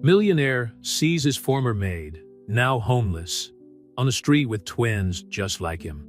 Millionaire sees his former maid, now homeless, on the street with twins just like him.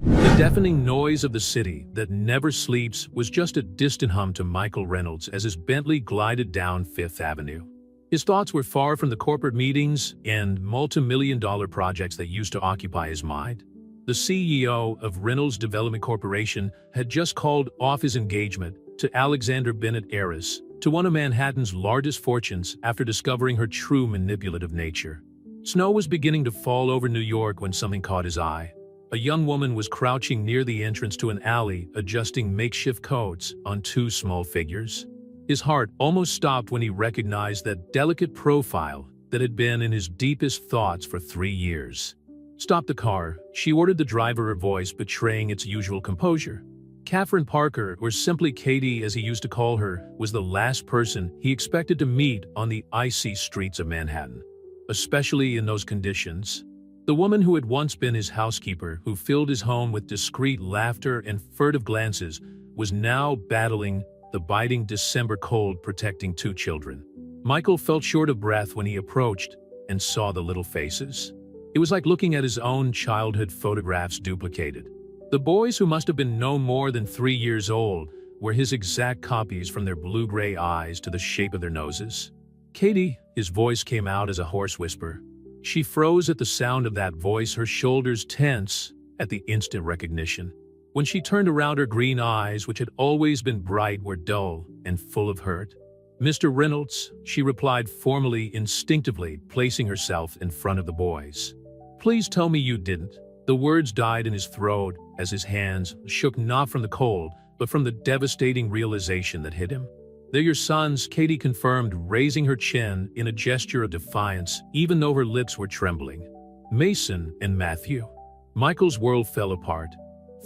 The deafening noise of the city that never sleeps was just a distant hum to Michael Reynolds as his Bentley glided down Fifth Avenue. His thoughts were far from the corporate meetings and multi-million-dollar projects that used to occupy his mind. The CEO of Reynolds Development Corporation had just called off his engagement to Alexander Bennett heiress to one of Manhattan's largest fortunes after discovering her true manipulative nature. Snow was beginning to fall over New York when something caught his eye. A young woman was crouching near the entrance to an alley, adjusting makeshift coats on two small figures. His heart almost stopped when he recognized that delicate profile that had been in his deepest thoughts for 3 years. "Stop the car," she ordered, the driver, her voice betraying its usual composure. Catherine Parker, or simply Katie as he used to call her, was the last person he expected to meet on the icy streets of Manhattan, especially in those conditions. The woman who had once been his housekeeper, who filled his home with discreet laughter and furtive glances, was now battling the biting December cold, protecting 2 children. Michael felt short of breath when he approached and saw the little faces. It was like looking at his own childhood photographs duplicated. The boys, who must have been no more than 3 years old, were his exact copies, from their blue-gray eyes to the shape of their noses. "Katie," his voice came out as a hoarse whisper. She froze at the sound of that voice, her shoulders tense at the instant recognition. When she turned around, her green eyes, which had always been bright, were dull and full of hurt. "Mr. Reynolds," she replied formally, instinctively placing herself in front of the boys. "Please tell me you didn't." The words died in his throat as his hands shook, not from the cold, but from the devastating realization that hit him. "They're your sons," Katie confirmed, raising her chin in a gesture of defiance, even though her lips were trembling. "Mason and Matthew." Michael's world fell apart.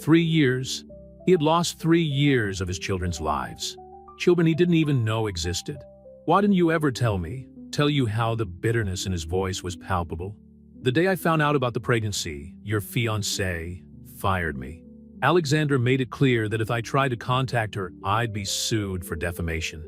3 years. He had lost 3 years of his children's lives. Children he didn't even know existed. "Why didn't you ever tell me?" "Tell you how?" The bitterness in his voice was palpable. "The day I found out about the pregnancy, your fiancé fired me. Alexander made it clear that if I tried to contact her, I'd be sued for defamation."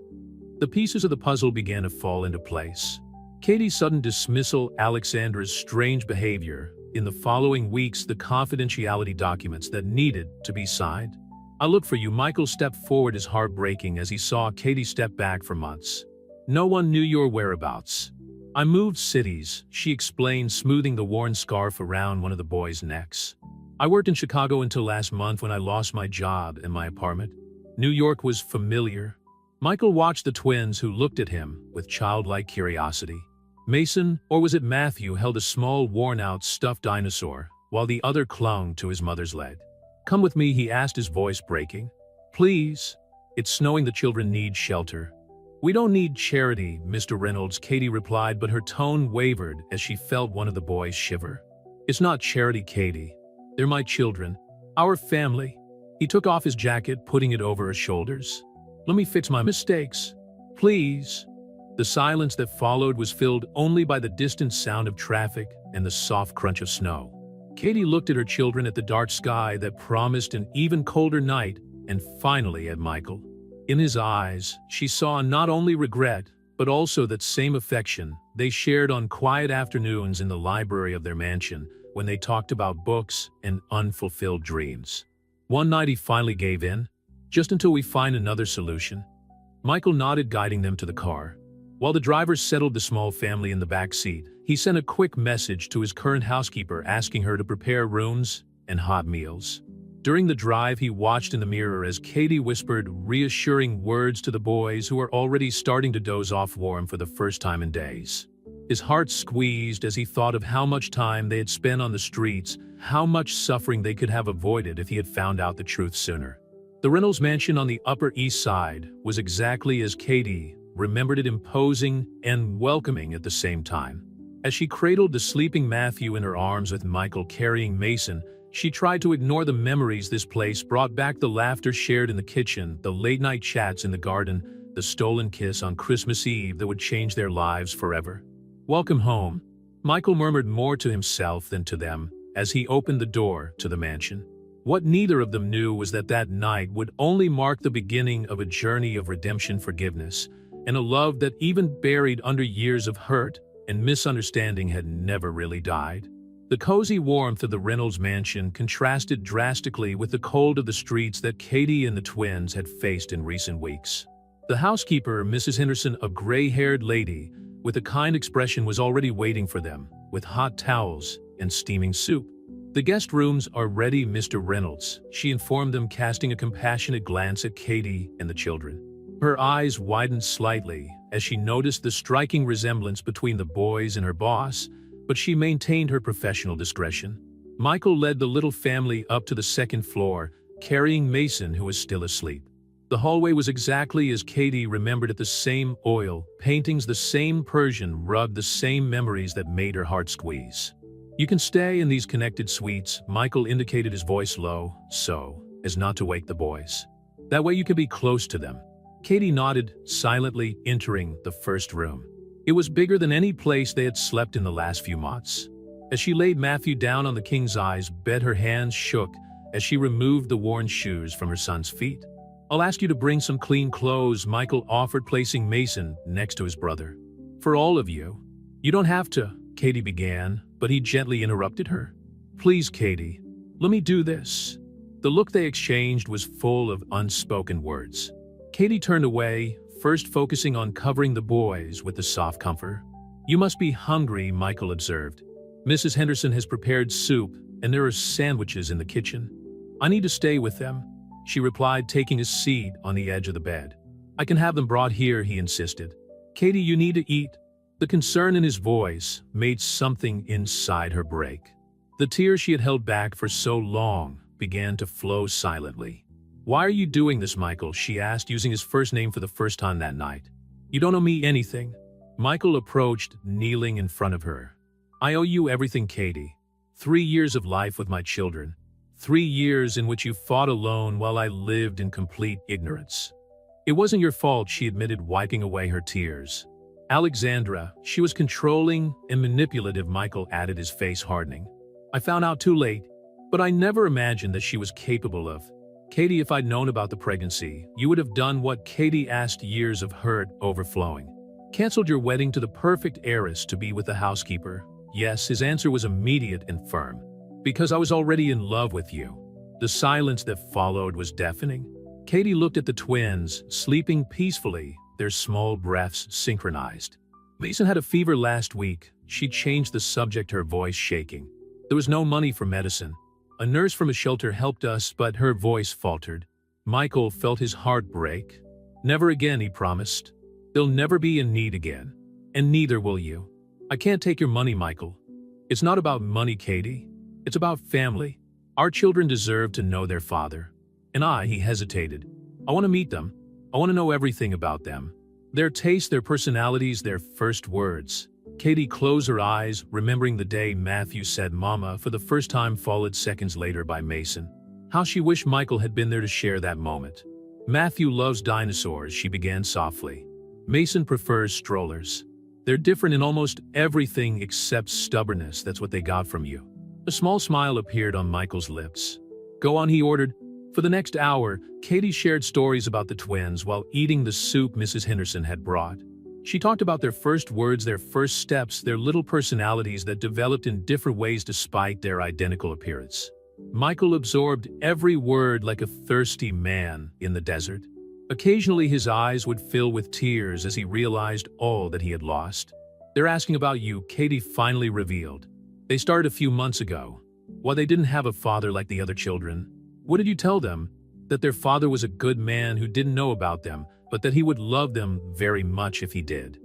The pieces of the puzzle began to fall into place. Katie's sudden dismissal, Alexandra's strange behavior, in the following weeks the confidentiality documents that needed to be signed. "I looked for you." Michael stepped forward, his heart breaking as he saw Katie step back for months. "No one knew your whereabouts." "I moved cities," she explained, smoothing the worn scarf around one of the boys' necks. "I worked in Chicago until last month when I lost my job and my apartment." New York was familiar. Michael watched the twins, who looked at him with childlike curiosity. Mason, or was it Matthew, held a small, worn-out stuffed dinosaur, while the other clung to his mother's leg. "Come with me," he asked, his voice breaking. "Please. It's snowing. The children need shelter." "We don't need charity, Mr. Reynolds," Katie replied, but her tone wavered as she felt one of the boys shiver. "It's not charity, Katie. They're my children. Our family." He took off his jacket, putting it over his shoulders. "Let me fix my mistakes. Please." The silence that followed was filled only by the distant sound of traffic and the soft crunch of snow. Katie looked at her children, at the dark sky that promised an even colder night, and finally at Michael. In his eyes, she saw not only regret, but also that same affection they shared on quiet afternoons in the library of their mansion, when they talked about books and unfulfilled dreams. "One night he finally gave in. Just until we find another solution." Michael nodded, guiding them to the car. While the driver settled the small family in the back seat, he sent a quick message to his current housekeeper asking her to prepare rooms and hot meals. During the drive, he watched in the mirror as Katie whispered reassuring words to the boys, who were already starting to doze off warm for the first time in days. His heart squeezed as he thought of how much time they had spent on the streets, how much suffering they could have avoided if he had found out the truth sooner. The Reynolds mansion on the Upper East Side was exactly as Katie remembered it, imposing and welcoming at the same time. As she cradled the sleeping Matthew in her arms with Michael carrying Mason, she tried to ignore the memories this place brought back: the laughter shared in the kitchen, the late-night chats in the garden, the stolen kiss on Christmas Eve that would change their lives forever. "Welcome home," Michael murmured, more to himself than to them, as he opened the door to the mansion. What neither of them knew was that that night would only mark the beginning of a journey of redemption, forgiveness, and a love that, even buried under years of hurt and misunderstanding, had never really died. The cozy warmth of the Reynolds mansion contrasted drastically with the cold of the streets that Katie and the twins had faced in recent weeks. The housekeeper, Mrs. Henderson, a gray-haired lady with a kind expression, was already waiting for them, with hot towels and steaming soup. "The guest rooms are ready, Mr. Reynolds," she informed them, casting a compassionate glance at Katie and the children. Her eyes widened slightly as she noticed the striking resemblance between the boys and her boss, but she maintained her professional discretion. Michael led the little family up to the second floor, carrying Mason, who was still asleep. The hallway was exactly as Katie remembered it, the same oil paintings, the same Persian rug, the same memories that made her heart squeeze. "You can stay in these connected suites," Michael indicated, his voice low, so as not to wake the boys. "That way you can be close to them." Katie nodded, silently entering the first room. It was bigger than any place they had slept in the last few months. As she laid Matthew down on the king-size bed, her hands shook as she removed the worn shoes from her son's feet. "I'll ask you to bring some clean clothes," Michael offered, placing Mason next to his brother. "For all of you." "You don't have to," Katie began, but he gently interrupted her. "Please, Katie, let me do this." The look they exchanged was full of unspoken words. Katie turned away, first focusing on covering the boys with the soft comfort. "You must be hungry," Michael observed. "Mrs. Henderson has prepared soup, and there are sandwiches in the kitchen." "I need to stay with them," she replied, taking a seat on the edge of the bed. "I can have them brought here," he insisted. "Katie, you need to eat." The concern in his voice made something inside her break. The tears she had held back for so long began to flow silently. "Why are you doing this, Michael?" she asked, using his first name for the first time that night. "You don't owe me anything." Michael approached, kneeling in front of her. "I owe you everything, Katie. 3 years of life with my children. 3 years in which you fought alone while I lived in complete ignorance." "It wasn't your fault," she admitted, wiping away her tears. "Alexandra, she was controlling and manipulative," Michael added, his face hardening. "I found out too late, but I never imagined that she was capable of." "Katie, if I'd known about the pregnancy, you would have done what?" Katie asked, years of hurt overflowing. "Canceled your wedding to the perfect heiress to be with the housekeeper." "Yes," his answer was immediate and firm. "Because I was already in love with you." The silence that followed was deafening. Katie looked at the twins, sleeping peacefully, their small breaths synchronized. "Mason had a fever last week." She changed the subject, her voice shaking. "There was no money for medicine. A nurse from a shelter helped us," but her voice faltered. Michael felt his heart break. "Never again," he promised. "They'll never be in need again. And neither will you." "I can't take your money, Michael." "It's not about money, Katie. It's about family. Our children deserve to know their father." "And he hesitated. "I want to meet them. I want to know everything about them. Their tastes, their personalities, their first words." Katie closed her eyes, remembering the day Matthew said "Mama" for the first time, followed seconds later by Mason. How she wished Michael had been there to share that moment. "Matthew loves dinosaurs," she began softly. "Mason prefers strollers. They're different in almost everything except stubbornness. That's what they got from you." A small smile appeared on Michael's lips. "Go on," he ordered. For the next hour, Katie shared stories about the twins while eating the soup Mrs. Henderson had brought. She talked about their first words, their first steps, their little personalities that developed in different ways despite their identical appearance. Michael absorbed every word like a thirsty man in the desert. Occasionally his eyes would fill with tears as he realized all that he had lost. "They're asking about you," Katie finally revealed. "They started a few months ago. While they didn't have a father like the other children." "What did you tell them?" "That their father was a good man who didn't know about them, but that he would love them very much if he did."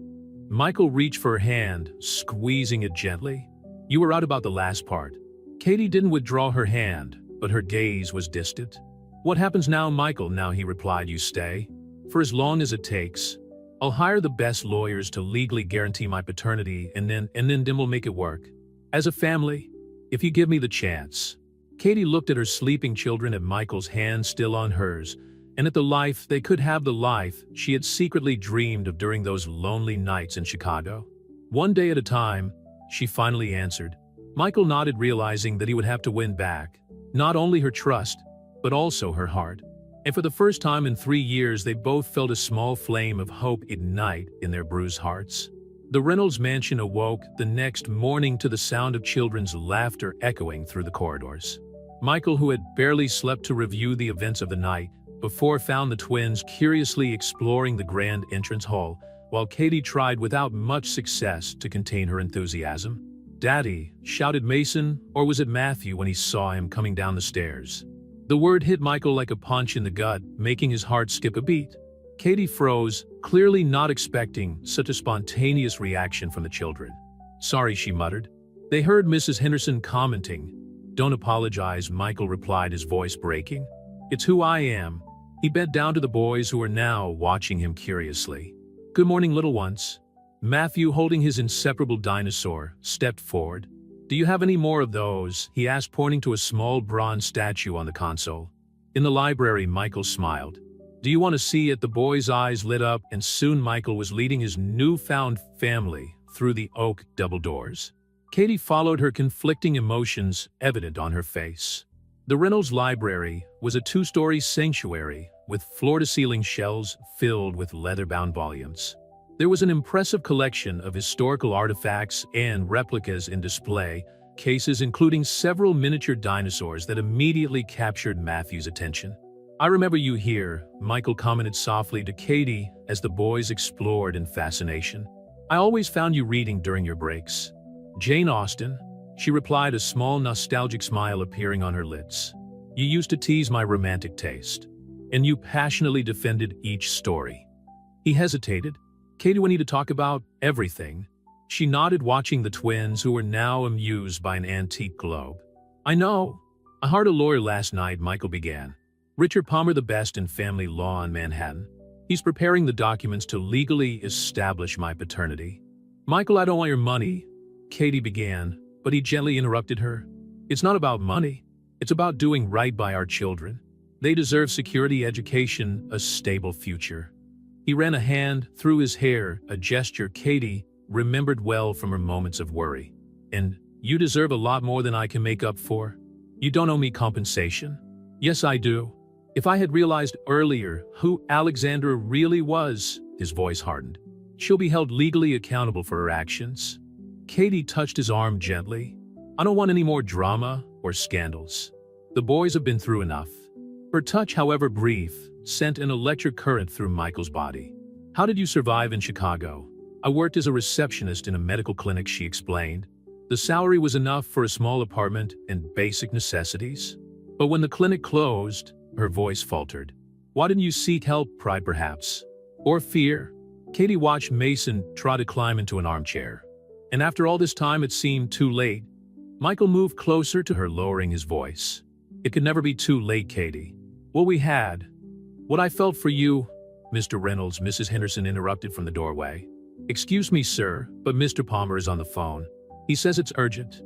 Michael reached for her hand, squeezing it gently. "You were right about the last part." Katie didn't withdraw her hand, but her gaze was distant. "What happens now, Michael?" "Now," he replied, "you stay. For as long as it takes. I'll hire the best lawyers to legally guarantee my paternity, and then we'll make it work. As a family, if you give me the chance." Katie looked at her sleeping children, at Michael's hand still on hers, and at the life they could have, the life she had secretly dreamed of during those lonely nights in Chicago. "One day at a time," she finally answered. Michael nodded, realizing that he would have to win back not only her trust, but also her heart. And for the first time in 3 years, they both felt a small flame of hope ignite in their bruised hearts. The Reynolds mansion awoke the next morning to the sound of children's laughter echoing through the corridors. Michael, who had barely slept to review the events of the night before, found the twins curiously exploring the grand entrance hall, while Katie tried without much success to contain her enthusiasm. "Daddy," shouted Mason, or was it Matthew, when he saw him coming down the stairs. The word hit Michael like a punch in the gut, making his heart skip a beat. Katie froze, clearly not expecting such a spontaneous reaction from the children. "Sorry," she muttered. They heard Mrs. Henderson commenting. "Don't apologize," Michael replied, his voice breaking. "It's who I am." He bent down to the boys, who were now watching him curiously. "Good morning, little ones." Matthew, holding his inseparable dinosaur, stepped forward. "Do you have any more of those?" he asked, pointing to a small bronze statue on the console. "In the library," Michael smiled. "Do you want to see it?" The boy's eyes lit up, and soon Michael was leading his newfound family through the oak double doors. Katie followed, her conflicting emotions evident on her face. The Reynolds Library was a two-story sanctuary with floor-to-ceiling shelves filled with leather-bound volumes. There was an impressive collection of historical artifacts and replicas in display cases, including several miniature dinosaurs that immediately captured Matthew's attention. "I remember you here," Michael commented softly to Katie as the boys explored in fascination. "I always found you reading during your breaks." "Jane Austen," she replied, a small nostalgic smile appearing on her lips. "You used to tease my romantic taste, and you passionately defended each story." He hesitated. "Katie, we need to talk about everything." She nodded, watching the twins, who were now amused by an antique globe. "I know. I hired a lawyer last night," Michael began. "Richard Palmer, the best in family law in Manhattan. He's preparing the documents to legally establish my paternity." "Michael, I don't want your money," Katie began, but he gently interrupted her. "It's not about money. It's about doing right by our children. They deserve security, education, a stable future." He ran a hand through his hair, a gesture Katie remembered well from her moments of worry. "And you deserve a lot more than I can make up for. You don't owe me compensation." "Yes, I do. If I had realized earlier who Alexandra really was," his voice hardened, "she'll be held legally accountable for her actions." Katie touched his arm gently. "I don't want any more drama or scandals. The boys have been through enough." Her touch, however brief, sent an electric current through Michael's body. "How did you survive in Chicago?" "I worked as a receptionist in a medical clinic," she explained. "The salary was enough for a small apartment and basic necessities. But when the clinic closed," her voice faltered. "Why didn't you seek help? Pride, perhaps? Or fear?" Katie watched Mason try to climb into an armchair. "And after all this time, it seemed too late." Michael moved closer to her, lowering his voice. "It could never be too late, Katie. What we had, what I felt for you—" "Mr. Reynolds," Mrs. Henderson interrupted from the doorway. "Excuse me, sir, but Mr. Palmer is on the phone. He says it's urgent."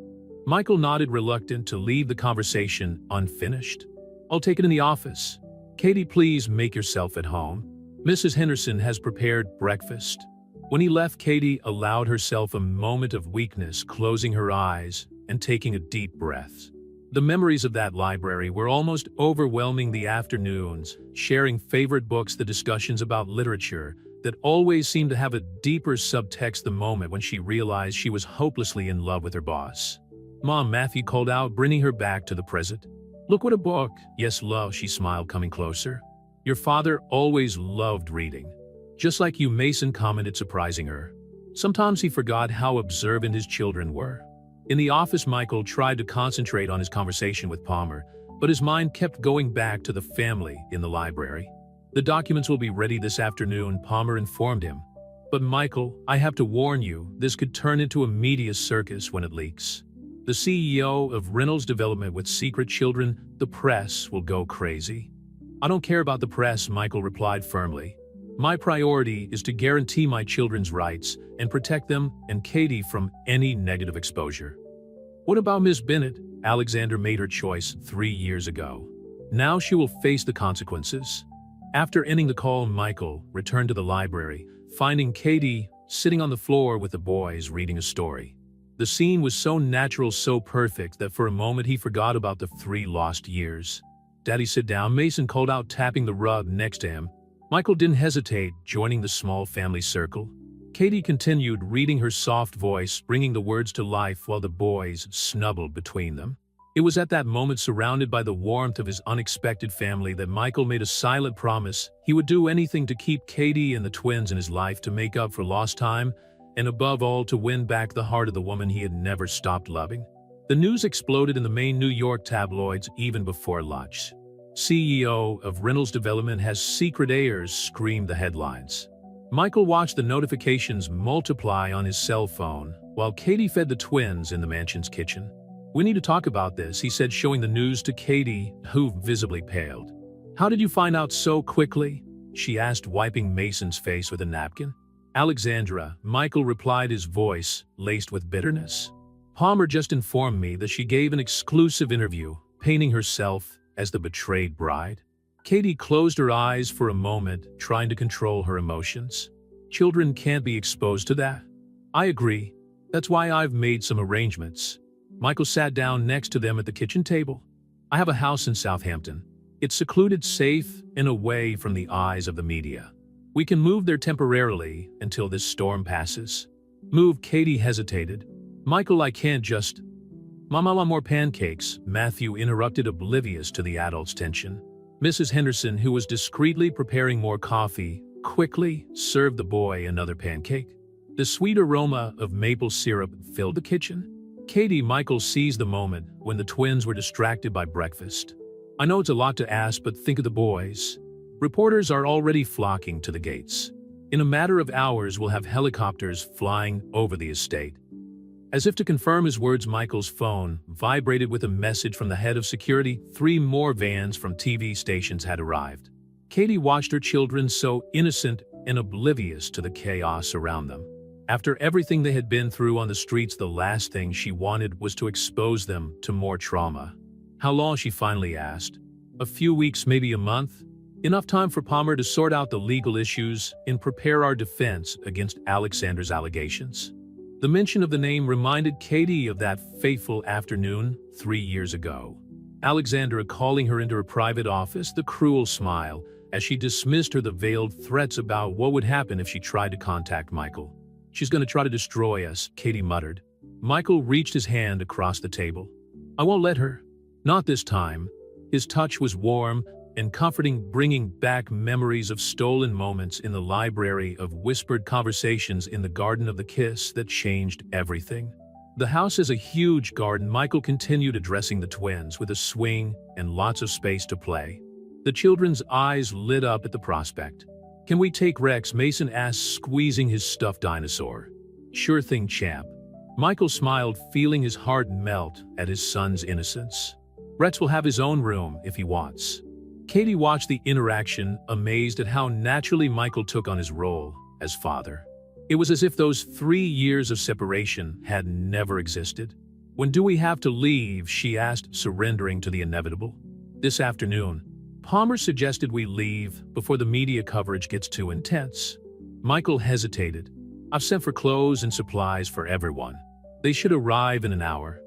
Michael nodded, reluctant to leave the conversation unfinished. "I'll take it in the office. Katie, please make yourself at home. Mrs. Henderson has prepared breakfast." When he left, Katie allowed herself a moment of weakness, closing her eyes and taking a deep breath. The memories of that library were almost overwhelming. The afternoons, sharing favorite books, the discussions about literature that always seemed to have a deeper subtext. The moment when she realized she was hopelessly in love with her boss. "Mom," Matthew called out, bringing her back to the present. "Look what a book." "Yes, love," she smiled, coming closer. "Your father always loved reading." "Just like you," Mason commented, surprising her. Sometimes he forgot how observant his children were. In the office, Michael tried to concentrate on his conversation with Palmer, but his mind kept going back to the family in the library. "The documents will be ready this afternoon," Palmer informed him. "But Michael, I have to warn you, this could turn into a media circus when it leaks. The CEO of Reynolds Development with secret children, the press will go crazy." "I don't care about the press," Michael replied firmly. "My priority is to guarantee my children's rights and protect them and Katie from any negative exposure." "What about Miss Bennett?" "Alexandra made her choice 3 years ago. Now she will face the consequences." After ending the call, Michael returned to the library, finding Katie sitting on the floor with the boys reading a story. The scene was so natural, so perfect, that for a moment he forgot about the 3 lost years. Daddy, sit down, Mason called out, tapping the rug next to him. Michael didn't hesitate, joining the small family circle. Katie continued, reading her soft voice, bringing the words to life while the boys snuggled between them. It was at that moment, surrounded by the warmth of his unexpected family, that Michael made a silent promise. He would do anything to keep Katie and the twins in his life, to make up for lost time, and above all, to win back the heart of the woman he had never stopped loving. The news exploded in the main New York tabloids even before lunch. CEO of Reynolds Development has secret heirs, screamed the headlines. Michael watched the notifications multiply on his cell phone, while Katie fed the twins in the mansion's kitchen. We need to talk about this, he said, showing the news to Katie, who visibly paled. How did you find out so quickly? She asked, wiping Mason's face with a napkin. Alexandra, Michael replied, his voice laced with bitterness. Palmer just informed me that she gave an exclusive interview, painting herself as the betrayed bride. Katie closed her eyes for a moment, trying to control her emotions. Children can't be exposed to that. I agree. That's why I've made some arrangements. Michael sat down next to them at the kitchen table. I have a house in Southampton. It's secluded, safe, and away from the eyes of the media. We can move there temporarily until this storm passes. Move? Katie hesitated. Michael, I can't just… Mama, I want more pancakes, Matthew interrupted, oblivious to the adults' tension. Mrs. Henderson, who was discreetly preparing more coffee, quickly served the boy another pancake. The sweet aroma of maple syrup filled the kitchen. Katie, Michael seized the moment when the twins were distracted by breakfast. I know it's a lot to ask, but think of the boys. Reporters are already flocking to the gates. In a matter of hours, we'll have helicopters flying over the estate. As if to confirm his words, Michael's phone vibrated with a message from the head of security. 3 more vans from TV stations had arrived. Katie watched her children, so innocent and oblivious to the chaos around them. After everything they had been through on the streets, the last thing she wanted was to expose them to more trauma. How long? She finally asked. A few weeks, maybe a month. Enough time for Palmer to sort out the legal issues and prepare our defense against Alexander's allegations. The mention of the name reminded Katie of that fateful afternoon 3 years ago. Alexandra calling her into her private office, the cruel smile as she dismissed her, the veiled threats about what would happen if she tried to contact Michael. She's going to try to destroy us, Katie muttered. Michael reached his hand across the table. I won't let her. Not this time. His touch was warm and comforting, bringing back memories of stolen moments in the library, of whispered conversations in the garden, of the kiss that changed everything. The house is a huge garden, Michael continued, addressing the twins, with a swing and lots of space to play. The children's eyes lit up at the prospect. Can we take Rex? Mason asked, squeezing his stuffed dinosaur. Sure thing, champ. Michael smiled, feeling his heart melt at his son's innocence. Rex will have his own room if he wants. Katie watched the interaction, amazed at how naturally Michael took on his role as father. It was as if those 3 years of separation had never existed. When do we have to leave? She asked, surrendering to the inevitable. This afternoon. Palmer suggested we leave before the media coverage gets too intense. Michael hesitated. I've sent for clothes and supplies for everyone. They should arrive in an hour.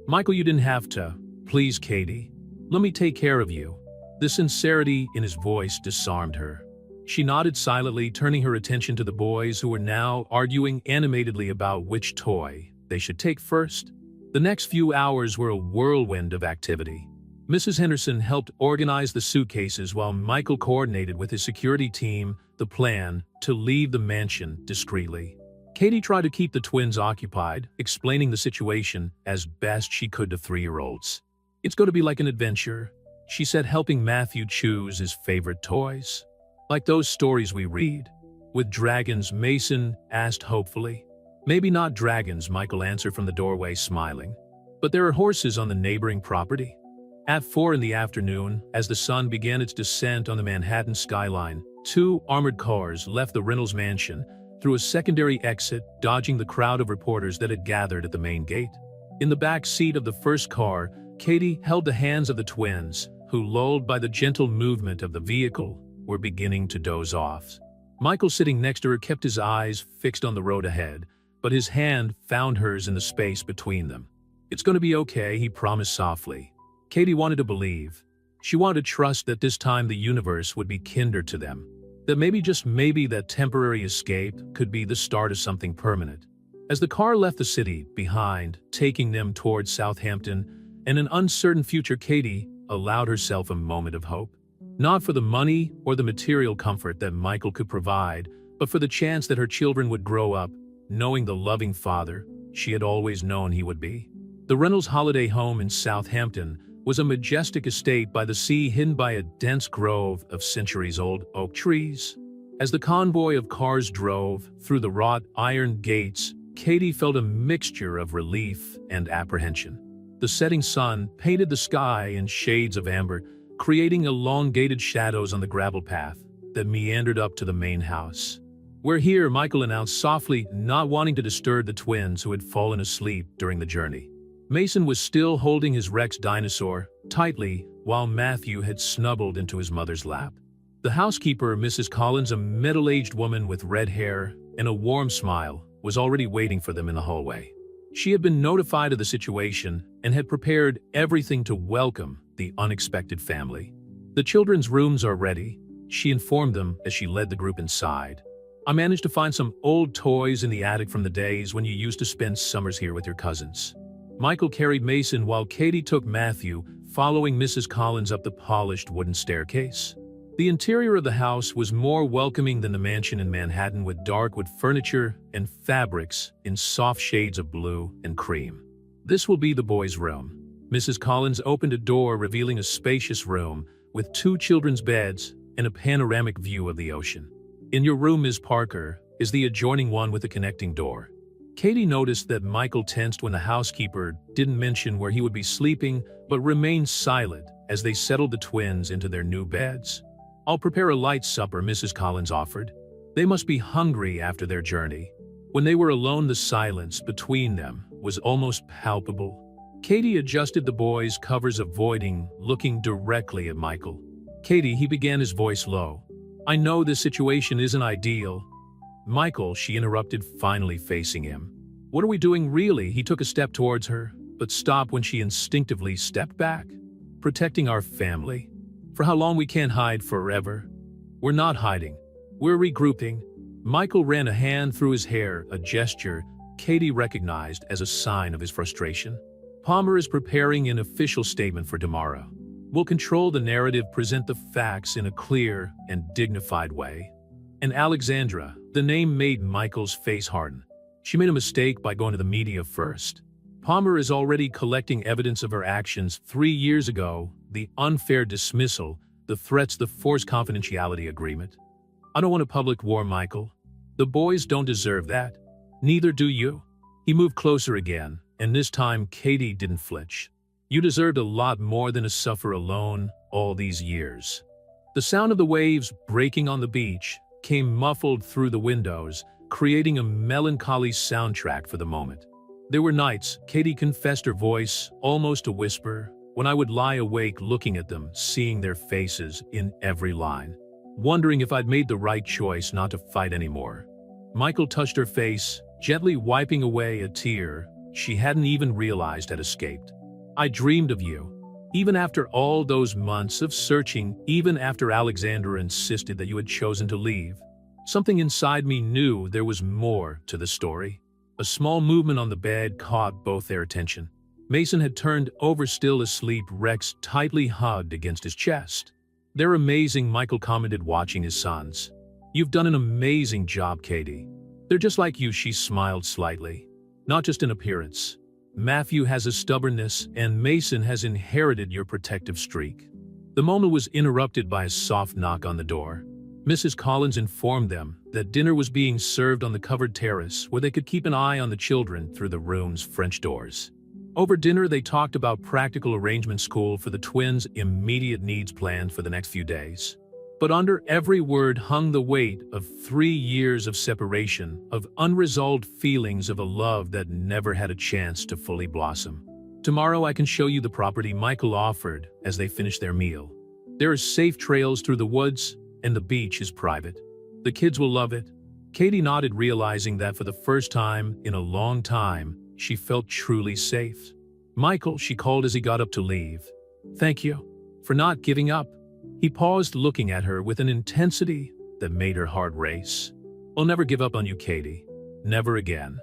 Michael, you didn't have to. Please, Katie. Let me take care of you. The sincerity in his voice disarmed her. She nodded silently, turning her attention to the boys, who were now arguing animatedly about which toy they should take first. The next few hours were a whirlwind of activity. Mrs. Henderson helped organize the suitcases while Michael coordinated with his security team the plan to leave the mansion discreetly. Katie tried to keep the twins occupied, explaining the situation as best she could to 3-year-olds. It's going to be like an adventure, she said, helping Matthew choose his favorite toys. Like those stories we read. With dragons? Mason asked hopefully. Maybe not dragons, Michael answered from the doorway, smiling. But there are horses on the neighboring property. At 4 in the afternoon, as the sun began its descent on the Manhattan skyline, 2 armored cars left the Reynolds mansion through a secondary exit, dodging the crowd of reporters that had gathered at the main gate. In the back seat of the first car, Katie held the hands of the twins, who, lulled by the gentle movement of the vehicle, were beginning to doze off. Michael, sitting next to her, kept his eyes fixed on the road ahead, but his hand found hers in the space between them. It's going to be okay, he promised softly. Katie wanted to believe. She wanted to trust that this time the universe would be kinder to them. That maybe, just maybe, that temporary escape could be the start of something permanent. As the car left the city behind, taking them towards Southampton and an uncertain future, Katie allowed herself a moment of hope. Not for the money or the material comfort that Michael could provide, but for the chance that her children would grow up knowing the loving father she had always known he would be. The Reynolds holiday home in Southampton was a majestic estate by the sea, hidden by a dense grove of centuries-old oak trees. As the convoy of cars drove through the wrought iron gates, Katie felt a mixture of relief and apprehension. The setting sun painted the sky in shades of amber, creating elongated shadows on the gravel path that meandered up to the main house. "We're here," Michael announced softly, not wanting to disturb the twins who had fallen asleep during the journey. Mason was still holding his Rex dinosaur tightly, while Matthew had snuggled into his mother's lap. The housekeeper, Mrs. Collins, a middle-aged woman with red hair and a warm smile, was already waiting for them in the hallway. She had been notified of the situation and had prepared everything to welcome the unexpected family. "The children's rooms are ready," she informed them as she led the group inside. "I managed to find some old toys in the attic from the days when you used to spend summers here with your cousins." Michael carried Mason while Katie took Matthew, following Mrs. Collins up the polished wooden staircase. The interior of the house was more welcoming than the mansion in Manhattan, with dark wood furniture and fabrics in soft shades of blue and cream. "This will be the boys' room." Mrs. Collins opened a door, revealing a spacious room with 2 children's beds and a panoramic view of the ocean. "In your room, Ms. Parker, is the adjoining one with a connecting door." Katie noticed that Michael tensed when the housekeeper didn't mention where he would be sleeping, but remained silent as they settled the twins into their new beds. "I'll prepare a light supper," Mrs. Collins offered. They must be hungry after their journey. When they were alone, the silence between them was almost palpable. Katie adjusted the boys' covers, avoiding looking directly at Michael. "Katie," he began, his voice low, "I know this situation isn't ideal." "Michael," she interrupted, finally facing him. "What are we doing, really?" He took a step towards her, but stopped when she instinctively stepped back. "Protecting our family. For how long? We can't hide forever." "We're not hiding. We're regrouping." Michael ran a hand through his hair, a gesture Katie recognized as a sign of his frustration. "Palmer is preparing an official statement for tomorrow. We'll control the narrative, present the facts in a clear and dignified way." "And Alexandra," the name made Michael's face harden. "She made a mistake by going to the media first. Palmer is already collecting evidence of her actions 3 years ago, the unfair dismissal, the threats, the forced confidentiality agreement. I don't want a public war, Michael. The boys don't deserve that. Neither do you." He moved closer again, and this time Katie didn't flinch. "You deserved a lot more than to suffer alone all these years." The sound of the waves breaking on the beach came muffled through the windows, creating a melancholy soundtrack for the moment. "There were nights," Katie confessed, her voice almost a whisper, "when I would lie awake looking at them, seeing their faces in every line, wondering if I'd made the right choice not to fight anymore." Michael touched her face, gently wiping away a tear she hadn't even realized had escaped. "I dreamed of you. Even after all those months of searching, even after Alexandra insisted that you had chosen to leave. Something inside me knew there was more to the story." A small movement on the bed caught both their attention. Mason had turned over, still asleep, Rex tightly hugged against his chest. "They're amazing," Michael commented, watching his sons. "You've done an amazing job, Katie. They're just like you," she smiled slightly. "Not just in appearance. Matthew has a stubbornness, and Mason has inherited your protective streak." The moment was interrupted by a soft knock on the door. Mrs. Collins informed them that dinner was being served on the covered terrace, where they could keep an eye on the children through the room's French doors. Over dinner, they talked about practical arrangement school for the twins' immediate needs planned for the next few days. But under every word hung the weight of 3 years of separation, of unresolved feelings, of a love that never had a chance to fully blossom. "Tomorrow I can show you the property," Michael offered as they finished their meal. "There are safe trails through the woods, and the beach is private. The kids will love it." Katie nodded, realizing that for the first time in a long time, she felt truly safe. "Michael," she called as he got up to leave. "Thank you. For not giving up. He paused, looking at her with an intensity that made her heart race. I'll never give up on you, Katie. Never again.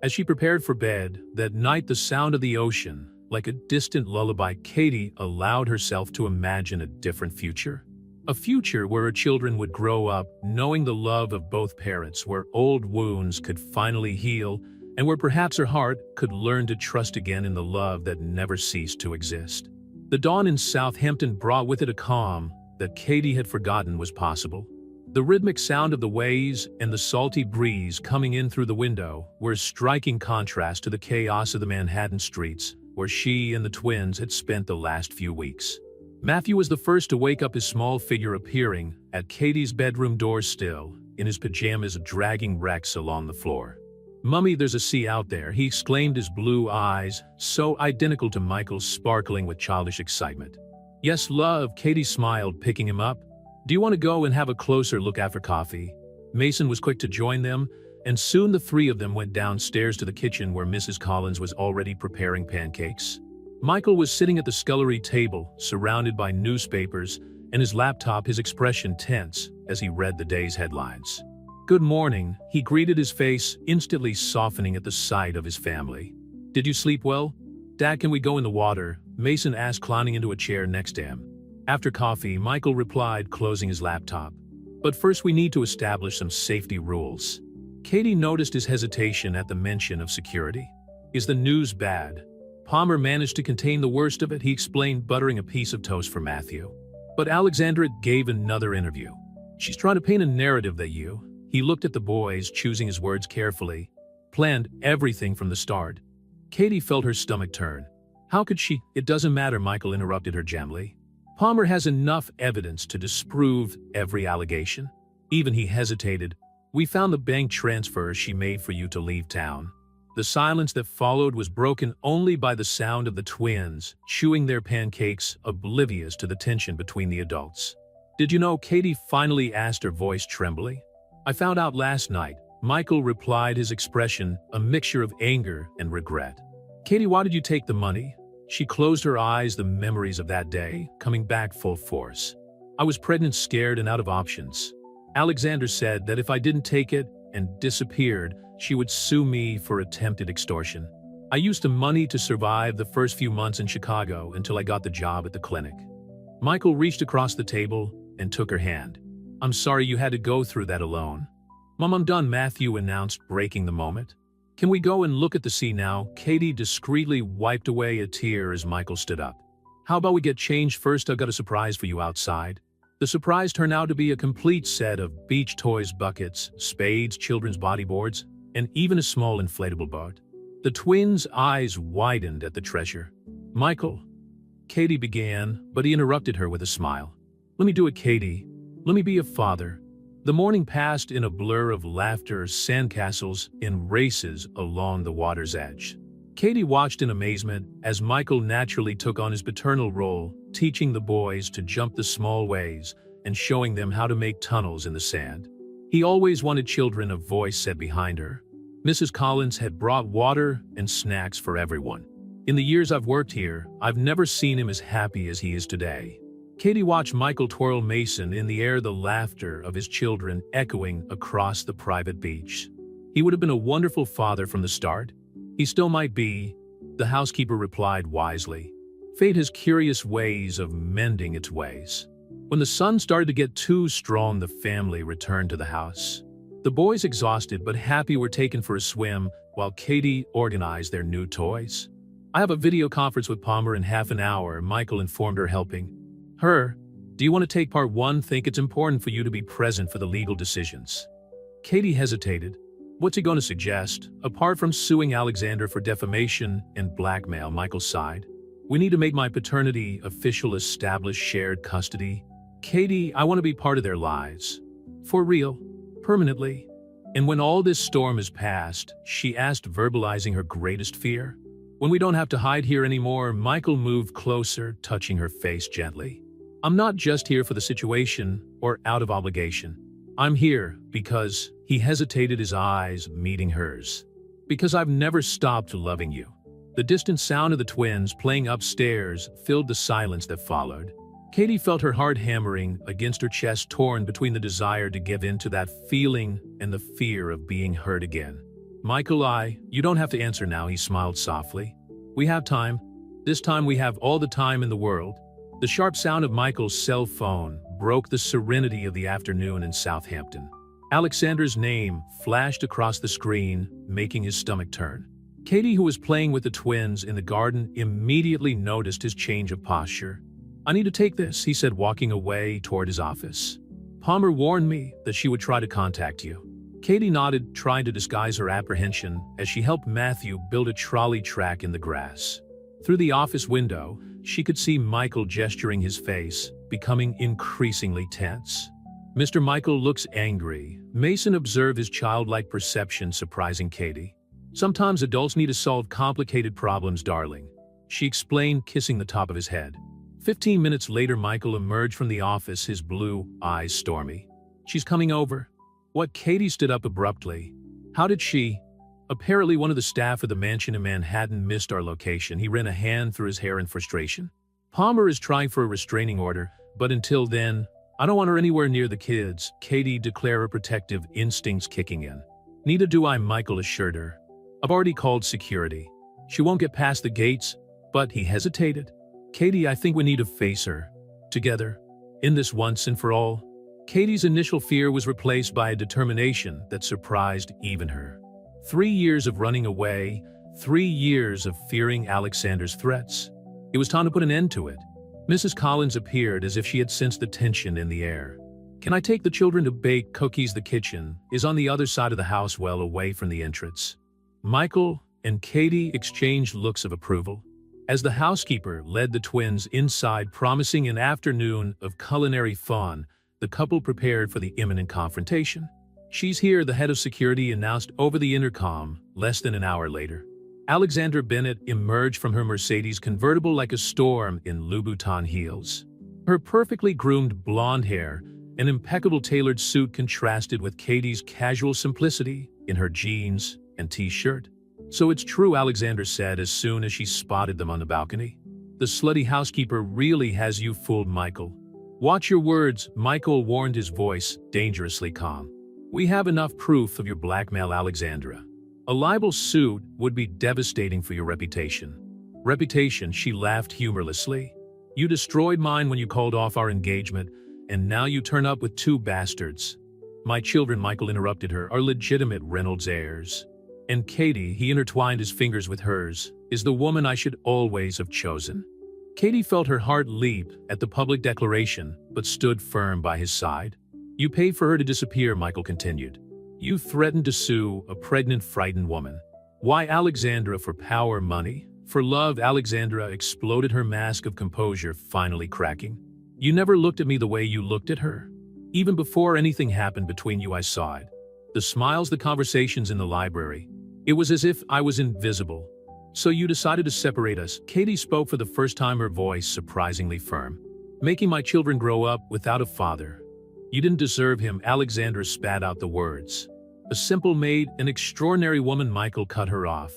As she prepared for bed, that night the sound of the ocean, like a distant lullaby, Katie allowed herself to imagine a different future. A future where her children would grow up knowing the love of both parents, where old wounds could finally heal, and where perhaps her heart could learn to trust again in the love that never ceased to exist. The dawn in Southampton brought with it a calm that Katie had forgotten was possible. The rhythmic sound of the waves and the salty breeze coming in through the window were a striking contrast to the chaos of the Manhattan streets, where she and the twins had spent the last few weeks. Matthew was the first to wake up, his small figure appearing at Katie's bedroom door, still in his pajamas, dragging Rex along the floor. "Mummy, there's a sea out there," he exclaimed, his blue eyes so identical to Michael's, sparkling with childish excitement. "Yes, love," Katie smiled, picking him up. "Do you want to go and have a closer look after coffee?" Mason was quick to join them, and soon the three of them went downstairs to the kitchen, where Mrs. Collins was already preparing pancakes. Michael was sitting at the scullery table, surrounded by newspapers and his laptop, his expression tense as he read the day's headlines. "Good morning," he greeted, his face instantly softening at the sight of his family. "Did you sleep well?" "Dad, can we go in the water?" Mason asked, climbing into a chair next to him. "After coffee," Michael replied, closing his laptop. "But first we need to establish some safety rules." Katie noticed his hesitation at the mention of security. "Is the news bad?" Palmer managed to contain the worst of it, he explained, buttering a piece of toast for Matthew. "But Alexandra gave another interview. She's trying to paint a narrative that you—" He looked at the boys, choosing his words carefully. "Planned everything from the start." Katie felt her stomach turn. How could she? "It doesn't matter," Michael interrupted her gently. "Palmer has enough evidence to disprove every allegation." Even he hesitated. "We found the bank transfer she made for you to leave town." The silence that followed was broken only by the sound of the twins chewing their pancakes, oblivious to the tension between the adults. "Did you know?" Katie finally asked, her voice trembling. "I found out last night," Michael replied, his expression a mixture of anger and regret. "Katie, why did you take the money?" She closed her eyes, the memories of that day coming back full force. "I was pregnant, scared, and out of options. Alexander said that if I didn't take it and disappeared, she would sue me for attempted extortion. I used the money to survive the first few months in Chicago until I got the job at the clinic." Michael reached across the table and took her hand. "I'm sorry you had to go through that alone." "Mom, I'm done," Matthew announced, breaking the moment. "Can we go and look at the sea now?" Katie discreetly wiped away a tear as Michael stood up. "How about we get changed first? I've got a surprise for you outside." The surprise turned out to be a complete set of beach toys, buckets, spades, children's bodyboards, and even a small inflatable boat. The twins' eyes widened at the treasure. "Michael," Katie began, but he interrupted her with a smile. "Let me do it, Katie. Let me be a father." The morning passed in a blur of laughter, sandcastles, and races along the water's edge. Katie watched in amazement as Michael naturally took on his paternal role, teaching the boys to jump the small waves and showing them how to make tunnels in the sand. He always wanted children, a voice said behind her. Mrs. Collins had brought water and snacks for everyone. "In the years I've worked here, I've never seen him as happy as he is today." Katie watched Michael twirl Mason in the air, the laughter of his children echoing across the private beach. "He would have been a wonderful father from the start." "He still might be," the housekeeper replied wisely. "Fate has curious ways of mending its ways." When the sun started to get too strong, the family returned to the house. The boys, exhausted but happy, were taken for a swim while Katie organized their new toys. "I have a video conference with Palmer in half an hour," Michael informed her, helping her. "Do you want to take part? One, think it's important for you to be present for the legal decisions." Katie hesitated. "What's he going to suggest?" "Apart from suing Alexander for defamation and blackmail," Michael sighed, "we need to make my paternity official, establish shared custody." "Katie, I want to be part of their lives. For real. Permanently." "And when all this storm is past," she asked, verbalizing her greatest fear. "When we don't have to hide here anymore." Michael moved closer, touching her face gently. "I'm not just here for the situation or out of obligation. I'm here because," he hesitated, his eyes meeting hers, "because I've never stopped loving you." The distant sound of the twins playing upstairs filled the silence that followed. Katie felt her heart hammering against her chest, torn between the desire to give in to that feeling and the fear of being hurt again. "Michael, you don't have to answer now," he smiled softly. "We have time. This time we have all the time in the world." The sharp sound of Michael's cell phone broke the serenity of the afternoon in Southampton. Alexandra's name flashed across the screen, making his stomach turn. Katie, who was playing with the twins in the garden, immediately noticed his change of posture. "I need to take this," he said, walking away toward his office. "Palmer warned me that she would try to contact you." Katie nodded, trying to disguise her apprehension as she helped Matthew build a trolley track in the grass. Through the office window, she could see Michael gesturing, his face becoming increasingly tense. "Mr. Michael looks angry." Mason observed his childlike perception, surprising Katie. "Sometimes adults need to solve complicated problems, darling," she explained, kissing the top of his head. 15 minutes later, Michael emerged from the office, his blue eyes stormy. "She's coming over." What? Katie stood up abruptly. "How did she?" "Apparently one of the staff of the mansion in Manhattan missed our location." He ran a hand through his hair in frustration. "Palmer is trying for a restraining order, but until then, I don't want her anywhere near the kids," Katie declared, her protective instincts kicking in. "Neither do I," Michael assured her. "I've already called security. She won't get past the gates." But he hesitated. "Katie, I think we need to face her together in this once and for all." Katie's initial fear was replaced by a determination that surprised even her. 3 years of running away, 3 years of fearing Alexander's threats. It was time to put an end to it. Mrs. Collins appeared as if she had sensed the tension in the air. "Can I take the children to bake cookies?" The kitchen is on the other side of the house, well away from the entrance. Michael and Katie exchanged looks of approval. As the housekeeper led the twins inside, promising an afternoon of culinary fun, the couple prepared for the imminent confrontation. "She's here," the head of security announced over the intercom less than an hour later. Alexandra Bennett emerged from her Mercedes convertible like a storm in Louboutin heels. Her perfectly groomed blonde hair and impeccable tailored suit contrasted with Katie's casual simplicity in her jeans and t-shirt. "So it's true," Alexandra said as soon as she spotted them on the balcony. "The slutty housekeeper really has you fooled, Michael." "Watch your words," Michael warned, his voice dangerously calm. "We have enough proof of your blackmail, Alexandra. A libel suit would be devastating for your reputation." "Reputation?" She laughed humorlessly. "You destroyed mine when you called off our engagement, and now you turn up with 2 bastards." "My children," Michael interrupted her, "are legitimate Reynolds heirs. And Katie," he intertwined his fingers with hers, "is the woman I should always have chosen." Katie felt her heart leap at the public declaration, but stood firm by his side. "You paid for her to disappear," Michael continued. "You threatened to sue a pregnant, frightened woman. Why, Alexandra? For power, money, for love?" Alexandra exploded, her mask of composure finally cracking. "You never looked at me the way you looked at her. Even before anything happened between you, I saw it. The smiles, the conversations in the library. It was as if I was invisible. So you decided to separate us." Katie spoke for the first time, her voice surprisingly firm. "Making my children grow up without a father. You didn't deserve him." Alexandra spat out the words. "A simple maid, an extraordinary woman," Michael cut her off,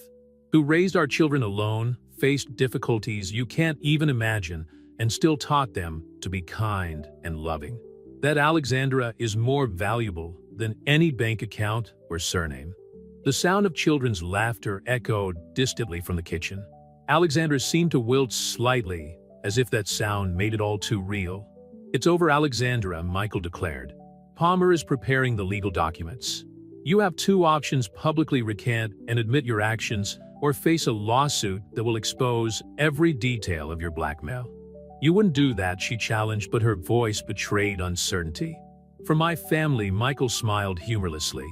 "who raised our children alone, faced difficulties you can't even imagine, and still taught them to be kind and loving. That Alexandra is more valuable than any bank account or surname." The sound of children's laughter echoed distantly from the kitchen. Alexandra seemed to wilt slightly, as if that sound made it all too real. "It's over, Alexandra," Michael declared. "Palmer is preparing the legal documents. You have 2 options: publicly recant and admit your actions, or face a lawsuit that will expose every detail of your blackmail." "You wouldn't do that," she challenged, but her voice betrayed uncertainty. "For my family," Michael smiled humorlessly.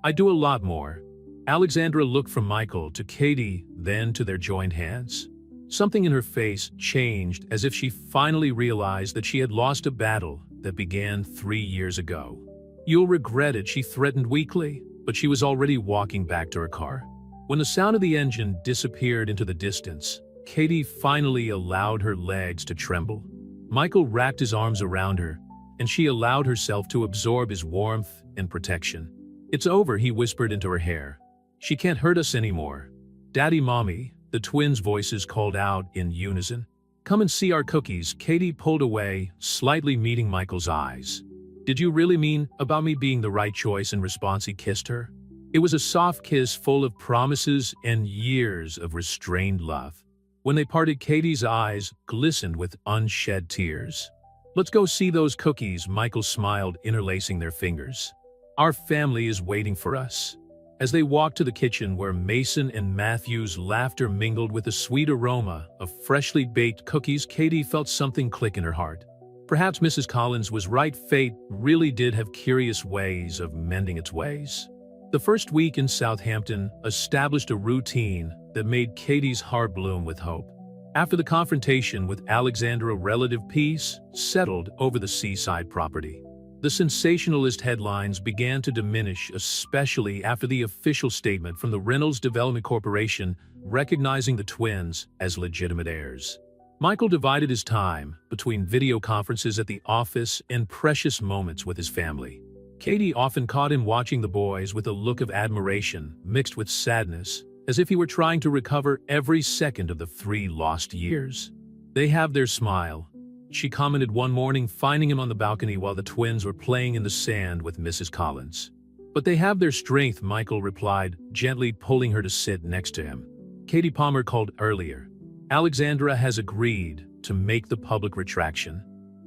"I do a lot more." Alexandra looked from Michael to Katie, then to their joined hands. Something in her face changed, as if she finally realized that she had lost a battle that began 3 years ago. "You'll regret it," she threatened weakly, but she was already walking back to her car. When the sound of the engine disappeared into the distance, Katie finally allowed her legs to tremble. Michael wrapped his arms around her, and she allowed herself to absorb his warmth and protection. "It's over," he whispered into her hair. "She can't hurt us anymore." "Daddy, Mommy," the twins' voices called out in unison. Come and see our cookies. Katie pulled away, slightly meeting Michael's eyes. Did you really mean about me being the right choice? In response, he kissed her. It was a soft kiss full of promises and years of restrained love. When they parted, Katie's eyes glistened with unshed tears. Let's go see those cookies, Michael smiled, interlacing their fingers. Our family is waiting for us. As they walked to the kitchen where Mason and Matthew's laughter mingled with the sweet aroma of freshly baked cookies, Katie felt something click in her heart. Perhaps Mrs. Collins was right. Fate really did have curious ways of mending its ways. The first week in Southampton established a routine that made Katie's heart bloom with hope. After the confrontation with Alexandra, relative peace settled over the seaside property. The sensationalist headlines began to diminish, especially after the official statement from the Reynolds Development Corporation recognizing the twins as legitimate heirs. Michael divided his time between video conferences at the office and precious moments with his family. Katie often caught him watching the boys with a look of admiration mixed with sadness, as if he were trying to recover every second of the 3 lost years. They have their smile, she commented one morning, finding him on the balcony while the twins were playing in the sand with Mrs. Collins. But they have their strength, Michael replied, gently pulling her to sit next to him. Katie Palmer called earlier. Alexandra has agreed to make the public retraction.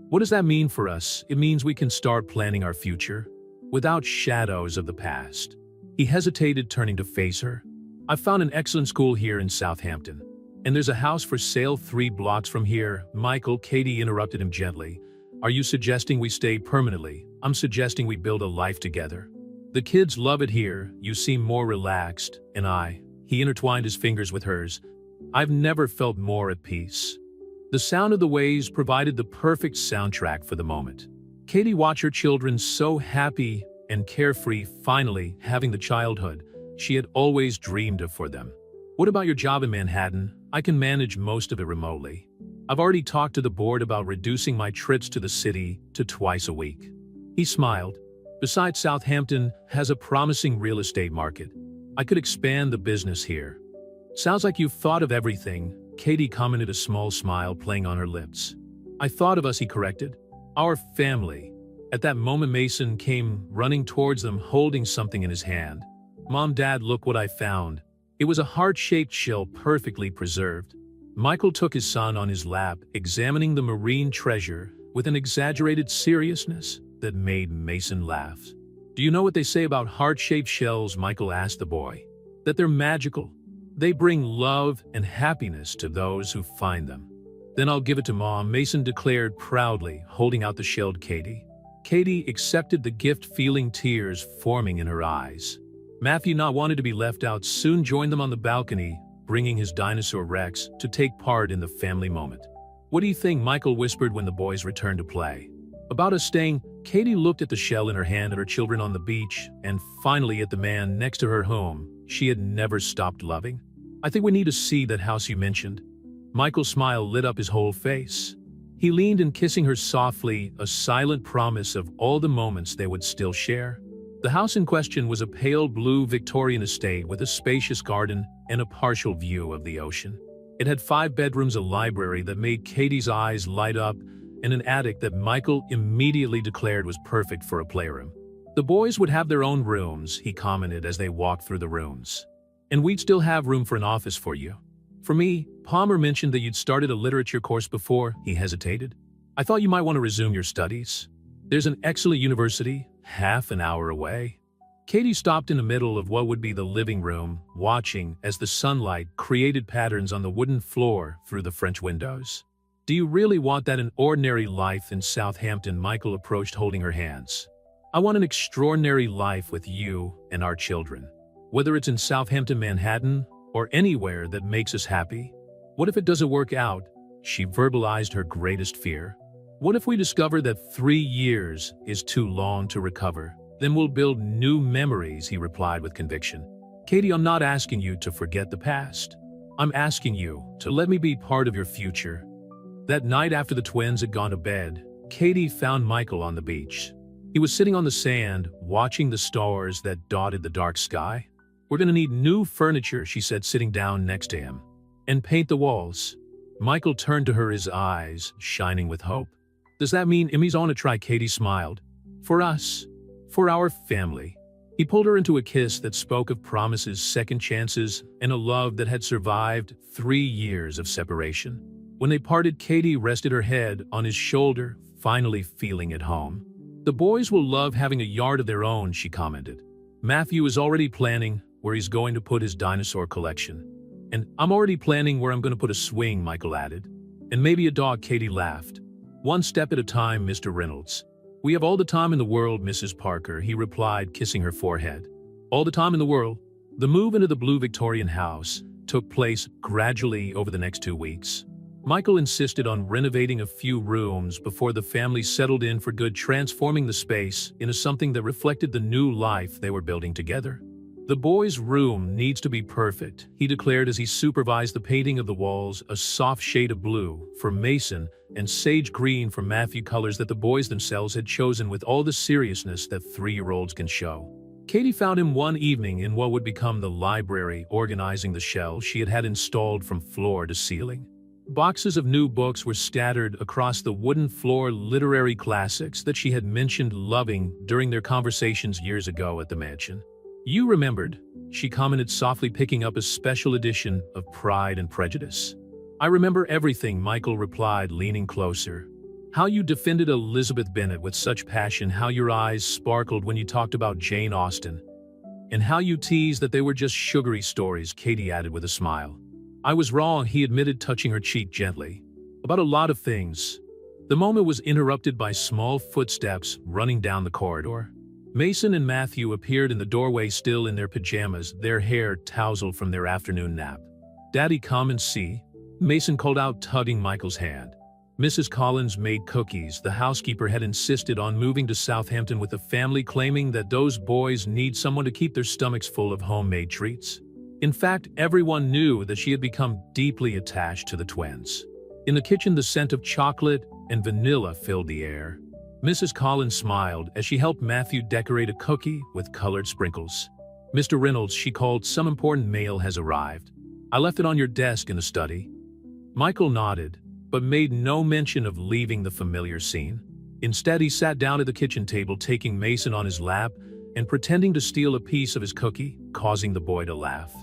What does that mean for us? It means we can start planning our future without shadows of the past. He hesitated, turning to face her. I found an excellent school here in Southampton. And there's a house for sale 3 blocks from here. Michael, Katie interrupted him gently. Are you suggesting we stay permanently? I'm suggesting we build a life together. The kids love it here. You seem more relaxed. And he intertwined his fingers with hers. I've never felt more at peace. The sound of the waves provided the perfect soundtrack for the moment. Katie watched her children so happy and carefree, finally having the childhood she had always dreamed of for them. What about your job in Manhattan? I can manage most of it remotely. I've already talked to the board about reducing my trips to the city to twice a week. He smiled. Besides, Southampton has a promising real estate market. I could expand the business here. Sounds like you've thought of everything, Katie commented, a small smile playing on her lips. I thought of us, he corrected. Our family. At that moment, Mason came running towards them, holding something in his hand. Mom, Dad, look what I found. It was a heart-shaped shell, perfectly preserved. Michael took his son on his lap, examining the marine treasure with an exaggerated seriousness that made Mason laugh. Do you know what they say about heart-shaped shells? Michael asked the boy. That they're magical. They bring love and happiness to those who find them. Then I'll give it to Mom, Mason declared proudly, holding out the shelled Katie. Katie accepted the gift, feeling tears forming in her eyes. Matthew, not wanted to be left out, soon joined them on the balcony, bringing his dinosaur Rex to take part in the family moment. What do you think? Michael whispered when the boys returned to play. About us staying, Katie looked at the shell in her hand, at her children on the beach, and finally at the man next to her whom she had never stopped loving. I think we need to see that house you mentioned. Michael's smile lit up his whole face. He leaned in, kissing her softly, a silent promise of all the moments they would still share. The house in question was a pale blue Victorian estate with a spacious garden and a partial view of the ocean. It had 5 bedrooms, a library that made Katie's eyes light up, and an attic that Michael immediately declared was perfect for a playroom. The boys would have their own rooms, he commented as they walked through the rooms. And we'd still have room for an office for you. For me, Palmer mentioned that you'd started a literature course before. He hesitated. I thought you might want to resume your studies. There's an excellent university, half an hour away. Katie stopped in the middle of what would be the living room, watching as the sunlight created patterns on the wooden floor through the French windows. Do you really want that? An ordinary life in Southampton? Michael approached, holding her hands. I want an extraordinary life with you and our children. Whether it's in Southampton, Manhattan, or anywhere that makes us happy. What if it doesn't work out? She verbalized her greatest fear. What if we discover that 3 years is too long to recover? Then we'll build new memories, he replied with conviction. Katie, I'm not asking you to forget the past. I'm asking you to let me be part of your future. That night after the twins had gone to bed, Katie found Michael on the beach. He was sitting on the sand, watching the stars that dotted the dark sky. We're gonna need new furniture, she said, sitting down next to him. And paint the walls. Michael turned to her, his eyes shining with hope. Does that mean Emmy's on a try? Katie smiled. For us. For our family. He pulled her into a kiss that spoke of promises, second chances, and a love that had survived 3 years of separation. When they parted, Katie rested her head on his shoulder, finally feeling at home. The boys will love having a yard of their own, she commented. Matthew is already planning where he's going to put his dinosaur collection. And I'm already planning where I'm going to put a swing, Michael added. And maybe a dog, Katie laughed. One step at a time, Mr. Reynolds. We have all the time in the world, Mrs. Parker, he replied, kissing her forehead. All the time in the world. The move into the blue Victorian house took place gradually over the next 2 weeks. Michael insisted on renovating a few rooms before the family settled in for good, transforming the space into something that reflected the new life they were building together. The boys' room needs to be perfect, he declared as he supervised the painting of the walls, a soft shade of blue for Mason and sage green for Matthew, colors that the boys themselves had chosen with all the seriousness that 3-year-olds can show. Katie found him one evening in what would become the library, organizing the shelves she had installed from floor to ceiling. Boxes of new books were scattered across the wooden floor, literary classics that she had mentioned loving during their conversations years ago at the mansion. You remembered, she commented softly, picking up a special edition of Pride and Prejudice. I remember everything, Michael replied, leaning closer. How you defended Elizabeth Bennet with such passion, how your eyes sparkled when you talked about Jane Austen. And how you teased that they were just sugary stories, Katie added with a smile. I was wrong, he admitted, touching her cheek gently. About a lot of things. The moment was interrupted by small footsteps running down the corridor. Mason and Matthew appeared in the doorway, still in their pajamas, their hair tousled from their afternoon nap. Daddy, come and see, Mason called out, tugging Michael's hand. Mrs. Collins made cookies. The housekeeper had insisted on moving to Southampton with the family, claiming that those boys need someone to keep their stomachs full of homemade treats. In fact, everyone knew that she had become deeply attached to the twins. In the kitchen, the scent of chocolate and vanilla filled the air. Mrs. Collins smiled as she helped Matthew decorate a cookie with colored sprinkles. Mr. Reynolds, she called, some important mail has arrived. I left it on your desk in the study. Michael nodded, but made no mention of leaving the familiar scene. Instead, he sat down at the kitchen table, taking Mason on his lap and pretending to steal a piece of his cookie, causing the boy to laugh.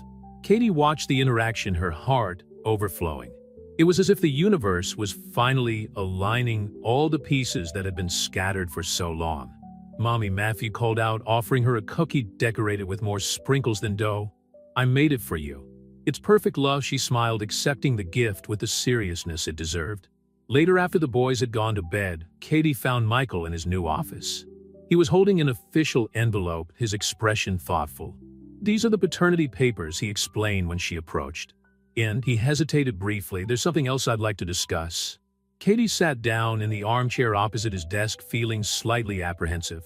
Katie watched the interaction, her heart overflowing. It was as if the universe was finally aligning all the pieces that had been scattered for so long. Mommy, Matthew called out, offering her a cookie decorated with more sprinkles than dough. I made it for you. It's perfect, love, she smiled, accepting the gift with the seriousness it deserved. Later, after the boys had gone to bed, Katie found Michael in his new office. He was holding an official envelope, his expression thoughtful. These are the paternity papers, he explained when she approached. And he hesitated briefly. There's something else I'd like to discuss. Katie sat down in the armchair opposite his desk, feeling slightly apprehensive.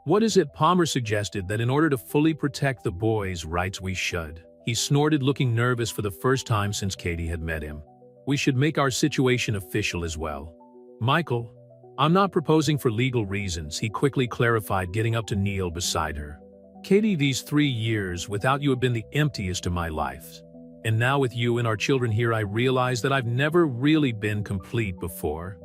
What is it? Palmer suggested that in order to fully protect the boys' rights, we should. He snorted, looking nervous for the first time since Katie had met him. We should make our situation official as well. Michael, I'm not proposing for legal reasons, he quickly clarified, getting up to kneel beside her. Katie, these 3 years without you have been the emptiest of my life. And now with you and our children here, I realize that I've never really been complete before.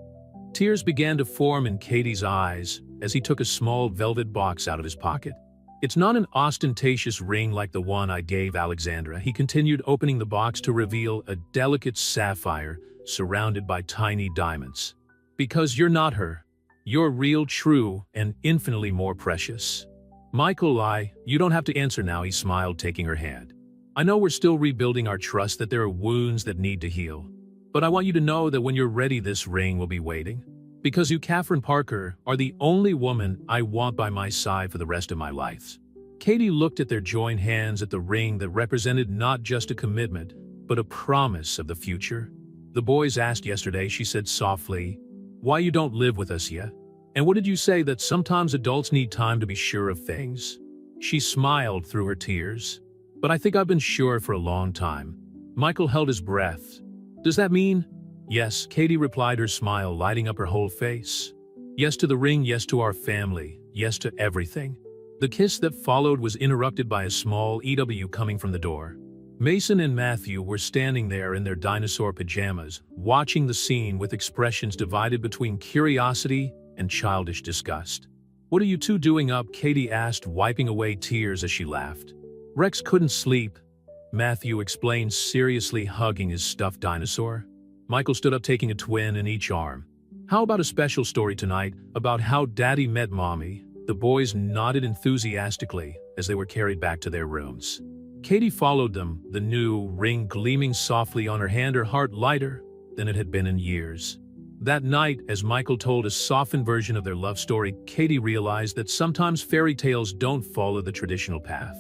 Tears began to form in Katie's eyes as he took a small velvet box out of his pocket. It's not an ostentatious ring like the one I gave Alexandra, he continued, opening the box to reveal a delicate sapphire surrounded by tiny diamonds. Because you're not her. You're real, true, and infinitely more precious. Michael, you don't have to answer now, he smiled, taking her hand. I know we're still rebuilding our trust, that there are wounds that need to heal. But I want you to know that when you're ready, this ring will be waiting. Because you, Catherine Parker, are the only woman I want by my side for the rest of my life. Katie looked at their joined hands, at the ring that represented not just a commitment, but a promise of the future. The boys asked yesterday, she said softly, why you don't live with us yet? And what did you say? That sometimes adults need time to be sure of things? She smiled through her tears. But I think I've been sure for a long time. Michael held his breath. Does that mean? Yes, Katie replied, her smile lighting up her whole face. Yes to the ring, yes to our family, yes to everything. The kiss that followed was interrupted by a small EW coming from the door. Mason and Matthew were standing there in their dinosaur pajamas, watching the scene with expressions divided between curiosity and childish disgust. "What are you two doing up?" Katie asked, wiping away tears as she laughed. "Rex couldn't sleep," Matthew explained, seriously hugging his stuffed dinosaur. Michael stood up, taking a twin in each arm. "How about a special story tonight about how Daddy met Mommy?" The boys nodded enthusiastically as they were carried back to their rooms. Katie followed them, the new ring gleaming softly on her hand, her heart lighter than it had been in years. That night, as Michael told a softened version of their love story, Katie realized that sometimes fairy tales don't follow the traditional path.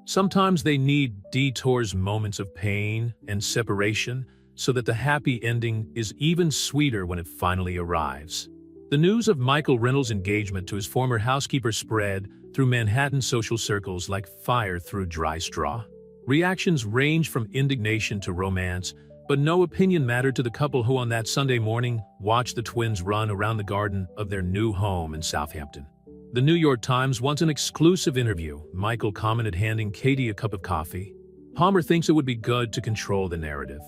Sometimes they need detours, moments of pain and separation, so that the happy ending is even sweeter when it finally arrives. The news of Michael Reynolds' engagement to his former housekeeper spread through Manhattan social circles like fire through dry straw. Reactions ranged from indignation to romance, but no opinion mattered to the couple who on that Sunday morning watched the twins run around the garden of their new home in Southampton. The New York Times wants an exclusive interview, Michael commented, handing Katie a cup of coffee. "Palmer thinks it would be good to control the narrative."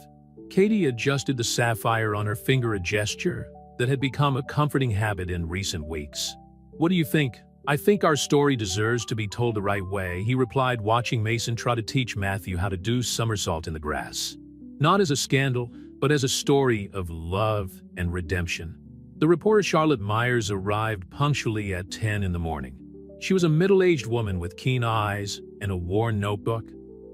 Katie adjusted the sapphire on her finger, a gesture that had become a comforting habit in recent weeks. "What do you think?" "I think our story deserves to be told the right way," he replied, watching Mason try to teach Matthew how to do somersault in the grass. "Not as a scandal, but as a story of love and redemption." The reporter Charlotte Myers arrived punctually at 10 in the morning. She was a middle-aged woman with keen eyes and a worn notebook.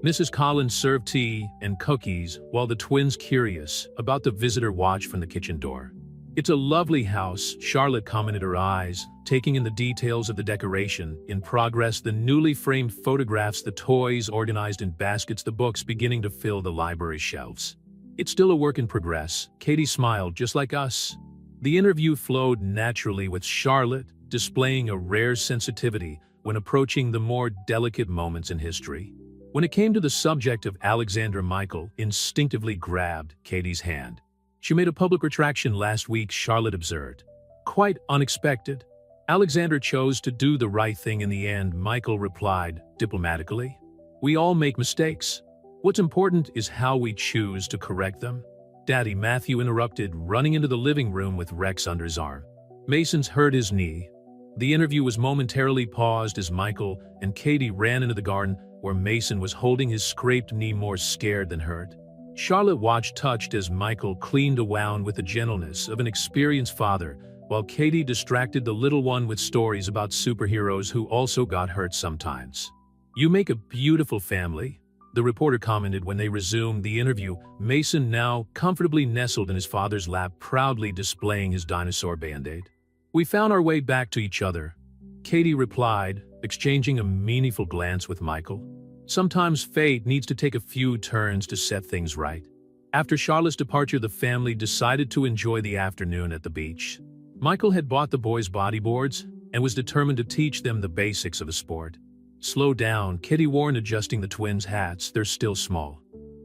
Mrs. Collins served tea and cookies while the twins, curious about the visitor, watched from the kitchen door. "It's a lovely house," Charlotte commented, her eyes taking in the details of the decoration in progress, the newly framed photographs, the toys organized in baskets, the books beginning to fill the library shelves. "It's still a work in progress," Katie smiled, "just like us." The interview flowed naturally, with Charlotte displaying a rare sensitivity when approaching the more delicate moments in history. When it came to the subject of Alexandra, Michael instinctively grabbed Katie's hand. "She made a public retraction last week," Charlotte observed. "Quite unexpected." "Alexandra chose to do the right thing in the end," Michael replied diplomatically. "We all make mistakes. What's important is how we choose to correct them." "Daddy," Matthew interrupted, running into the living room with Rex under his arm. "Mason's hurt his knee." The interview was momentarily paused as Michael and Katie ran into the garden, where Mason was holding his scraped knee, more scared than hurt. Charlotte watched, touched, as Michael cleaned a wound with the gentleness of an experienced father, while Katie distracted the little one with stories about superheroes who also got hurt sometimes. "You make a beautiful family," the reporter commented when they resumed the interview, Mason now comfortably nestled in his father's lap, proudly displaying his dinosaur band-aid. "We found our way back to each other," Katie replied, exchanging a meaningful glance with Michael. "Sometimes fate needs to take a few turns to set things right." After Charlotte's departure, the family decided to enjoy the afternoon at the beach. Michael had bought the boys bodyboards and was determined to teach them the basics of the sport. "Slow down," Kitty warned, adjusting the twins' hats. "They're still small."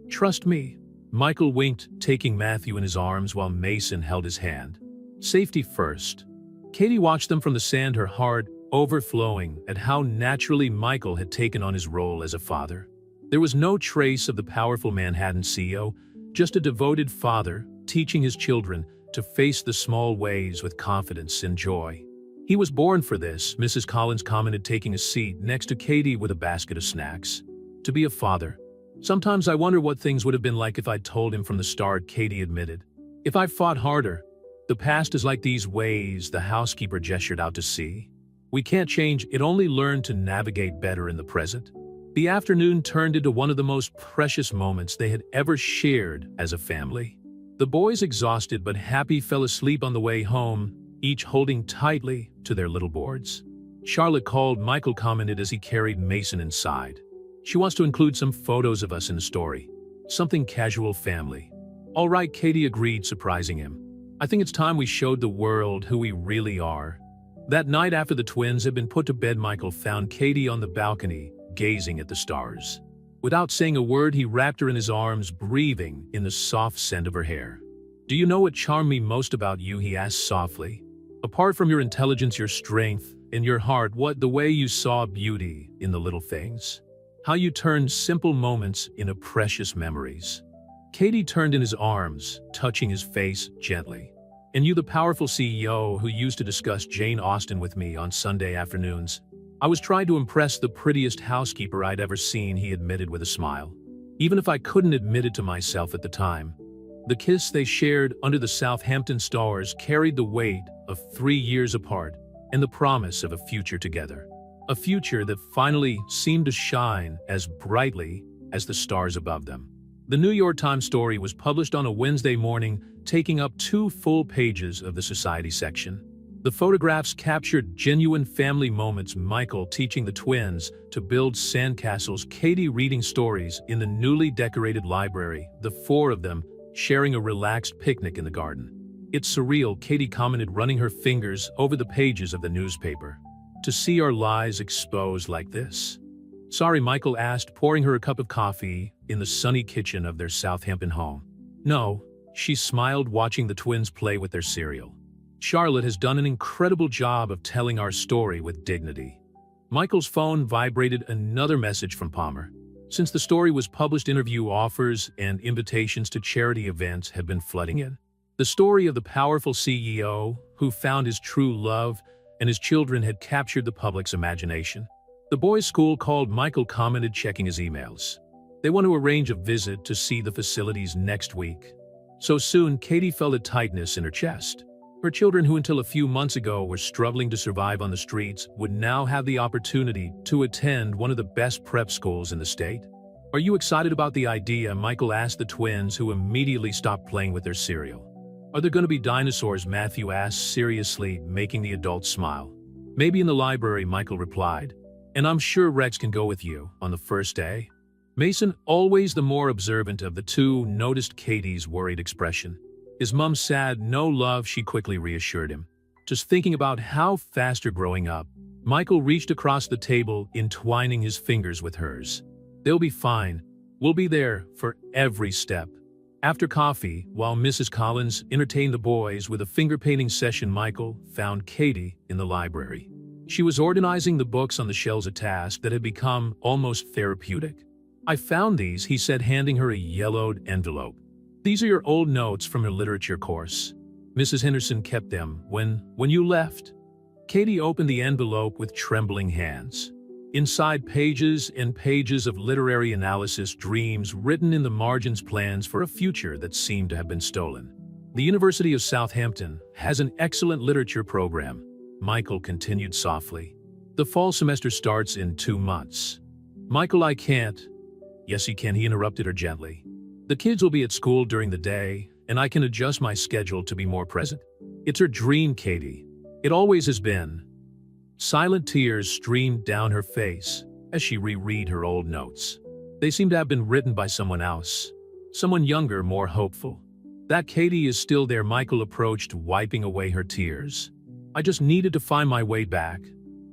"Trust me," Michael winked, taking Matthew in his arms while Mason held his hand. "Safety first." Katie watched them from the sand, her heart overflowing at how naturally Michael had taken on his role as a father. There was no trace of the powerful Manhattan CEO, just a devoted father teaching his children to face the small ways with confidence and joy. "He was born for this," Mrs. Collins commented, taking a seat next to Katie with a basket of snacks. "To be a father. Sometimes I wonder what things would have been like if I'd told him from the start," Katie admitted. "If I fought harder." "The past is like these waves," the housekeeper gestured out to sea. "We can't change it, only learn to navigate better in the present." The afternoon turned into one of the most precious moments they had ever shared as a family. The boys, exhausted but happy, fell asleep on the way home, each holding tightly to their little boards. Charlotte called, Michael commented as he carried Mason inside. "She wants to include some photos of us in the story. Something casual, family." "All right," Katie agreed, surprising him. "I think it's time we showed the world who we really are." That night, after the twins had been put to bed, Michael found Katie on the balcony, gazing at the stars. Without saying a word, he wrapped her in his arms, breathing in the soft scent of her hair. "Do you know what charmed me most about you?" he asked softly. "Apart from your intelligence, your strength, and your heart, the way you saw beauty in the little things." How you turned simple moments into precious memories. Katie turned in his arms, touching his face gently. And you, the powerful CEO who used to discuss Jane Austen with me on Sunday afternoons. I was trying to impress the prettiest housekeeper I'd ever seen, he admitted with a smile. Even if I couldn't admit it to myself at the time. The kiss they shared under the Southampton stars carried the weight of 3 years apart and the promise of a future together. A future that finally seemed to shine as brightly as the stars above them. The New York Times story was published on a Wednesday morning, taking up 2 full pages of the society section. The photographs captured genuine family moments: Michael teaching the twins to build sandcastles, Katie reading stories in the newly decorated library, the 4 of them sharing a relaxed picnic in the garden. "It's surreal," Katie commented, running her fingers over the pages of the newspaper. "To see our lies exposed like this." "Sorry," Michael asked, pouring her a cup of coffee in the sunny kitchen of their Southampton home. "No," she smiled, watching the twins play with their cereal. "Charlotte has done an incredible job of telling our story with dignity." Michael's phone vibrated, another message from Palmer. Since the story was published, interview offers and invitations to charity events have been flooding in. The story of the powerful CEO who found his true love and his children had captured the public's imagination. The boys' school called, Michael commented, checking his emails. "They want to arrange a visit to see the facilities next week." So soon, Katie felt a tightness in her chest. Her children, who until a few months ago were struggling to survive on the streets, would now have the opportunity to attend one of the best prep schools in the state. "Are you excited about the idea?" Michael asked the twins, who immediately stopped playing with their cereal. "Are there going to be dinosaurs?" Matthew asked seriously, making the adults smile. "Maybe in the library," Michael replied. "And I'm sure Rex can go with you on the first day." Mason, always the more observant of the two, noticed Katie's worried expression. "Is Mum sad?" "No, love," she quickly reassured him. "Just thinking about how fast you're growing up." Michael reached across the table, entwining his fingers with hers. "They'll be fine. We'll be there for every step." After coffee, while Mrs. Collins entertained the boys with a finger-painting session, Michael found Katie in the library. She was organizing the books on the shelves, a task that had become almost therapeutic. "I found these," he said, handing her a yellowed envelope. "These are your old notes from your literature course. Mrs. Henderson kept them when you left." Katie opened the envelope with trembling hands. Inside, pages and pages of literary analysis, dreams written in the margins, plans for a future that seemed to have been stolen. "The University of Southampton has an excellent literature program," Michael continued softly. "The fall semester starts in 2 months." "Michael, I can't." "Yes, you can," he interrupted her gently. "The kids will be at school during the day, and I can adjust my schedule to be more present." "It's her dream, Katie. It always has been." Silent tears streamed down her face as she reread her old notes. They seemed to have been written by someone else. Someone younger, more hopeful. "That Katie is still there," Michael approached, wiping away her tears. "I just needed to find my way back."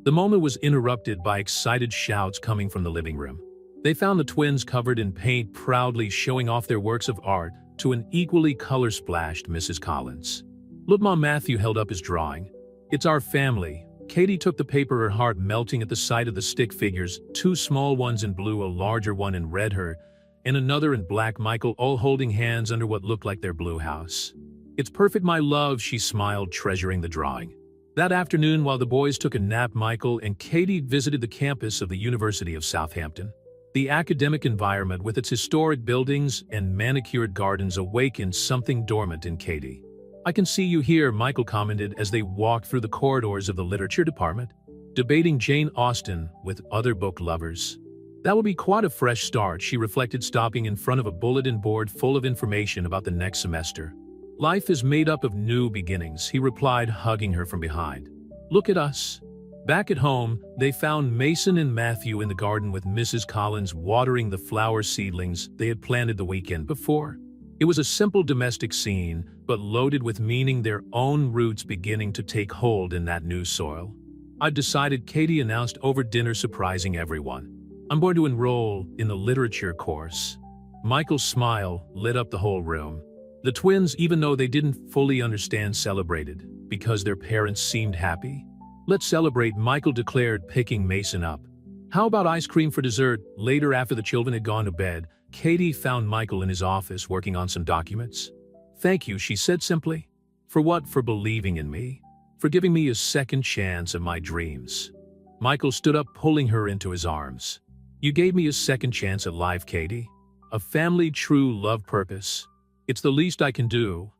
The moment was interrupted by excited shouts coming from the living room. They found the twins covered in paint, proudly showing off their works of art to an equally color-splashed Mrs. Collins. "Look, Mom," Matthew held up his drawing. "It's our family." Katie took the paper, her heart melting at the sight of the stick figures, 2 small ones in blue, a larger one in red, her, and another in black, Michael, all holding hands under what looked like their blue house. "It's perfect, my love," she smiled, treasuring the drawing. That afternoon, while the boys took a nap, Michael and Katie visited the campus of the University of Southampton. The academic environment, with its historic buildings and manicured gardens, awakened something dormant in Katie. "I can see you here," Michael commented as they walked through the corridors of the literature department, debating Jane Austen with other book lovers. "That will be quite a fresh start," she reflected, stopping in front of a bulletin board full of information about the next semester. "Life is made up of new beginnings," he replied, hugging her from behind. "Look at us." Back at home, they found Mason and Matthew in the garden with Mrs. Collins watering the flower seedlings they had planted the weekend before. It was a simple domestic scene, but loaded with meaning, their own roots beginning to take hold in that new soil. "I've decided," Katie announced over dinner, surprising everyone. "I'm going to enroll in the literature course." Michael's smile lit up the whole room. The twins, even though they didn't fully understand, celebrated because their parents seemed happy. "Let's celebrate," Michael declared, picking Mason up. How about ice cream for dessert? Later, after the children had gone to bed, Katie found Michael in his office working on some documents. "Thank you," she said simply. "For what? For believing in me. For giving me a second chance at my dreams." Michael stood up, pulling her into his arms. "You gave me a second chance at life, Katie. A family, true love, purpose. It's the least I can do."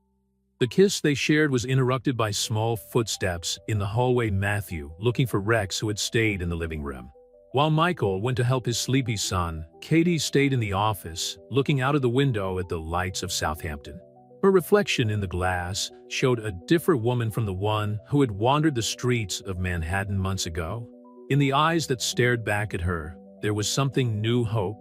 The kiss they shared was interrupted by small footsteps in the hallway. Matthew, looking for Rex, who had stayed in the living room. While Michael went to help his sleepy son, Katie stayed in the office, looking out of the window at the lights of Southampton. Her reflection in the glass showed a different woman from the one who had wandered the streets of Manhattan months ago. In the eyes that stared back at her, there was something new, hope.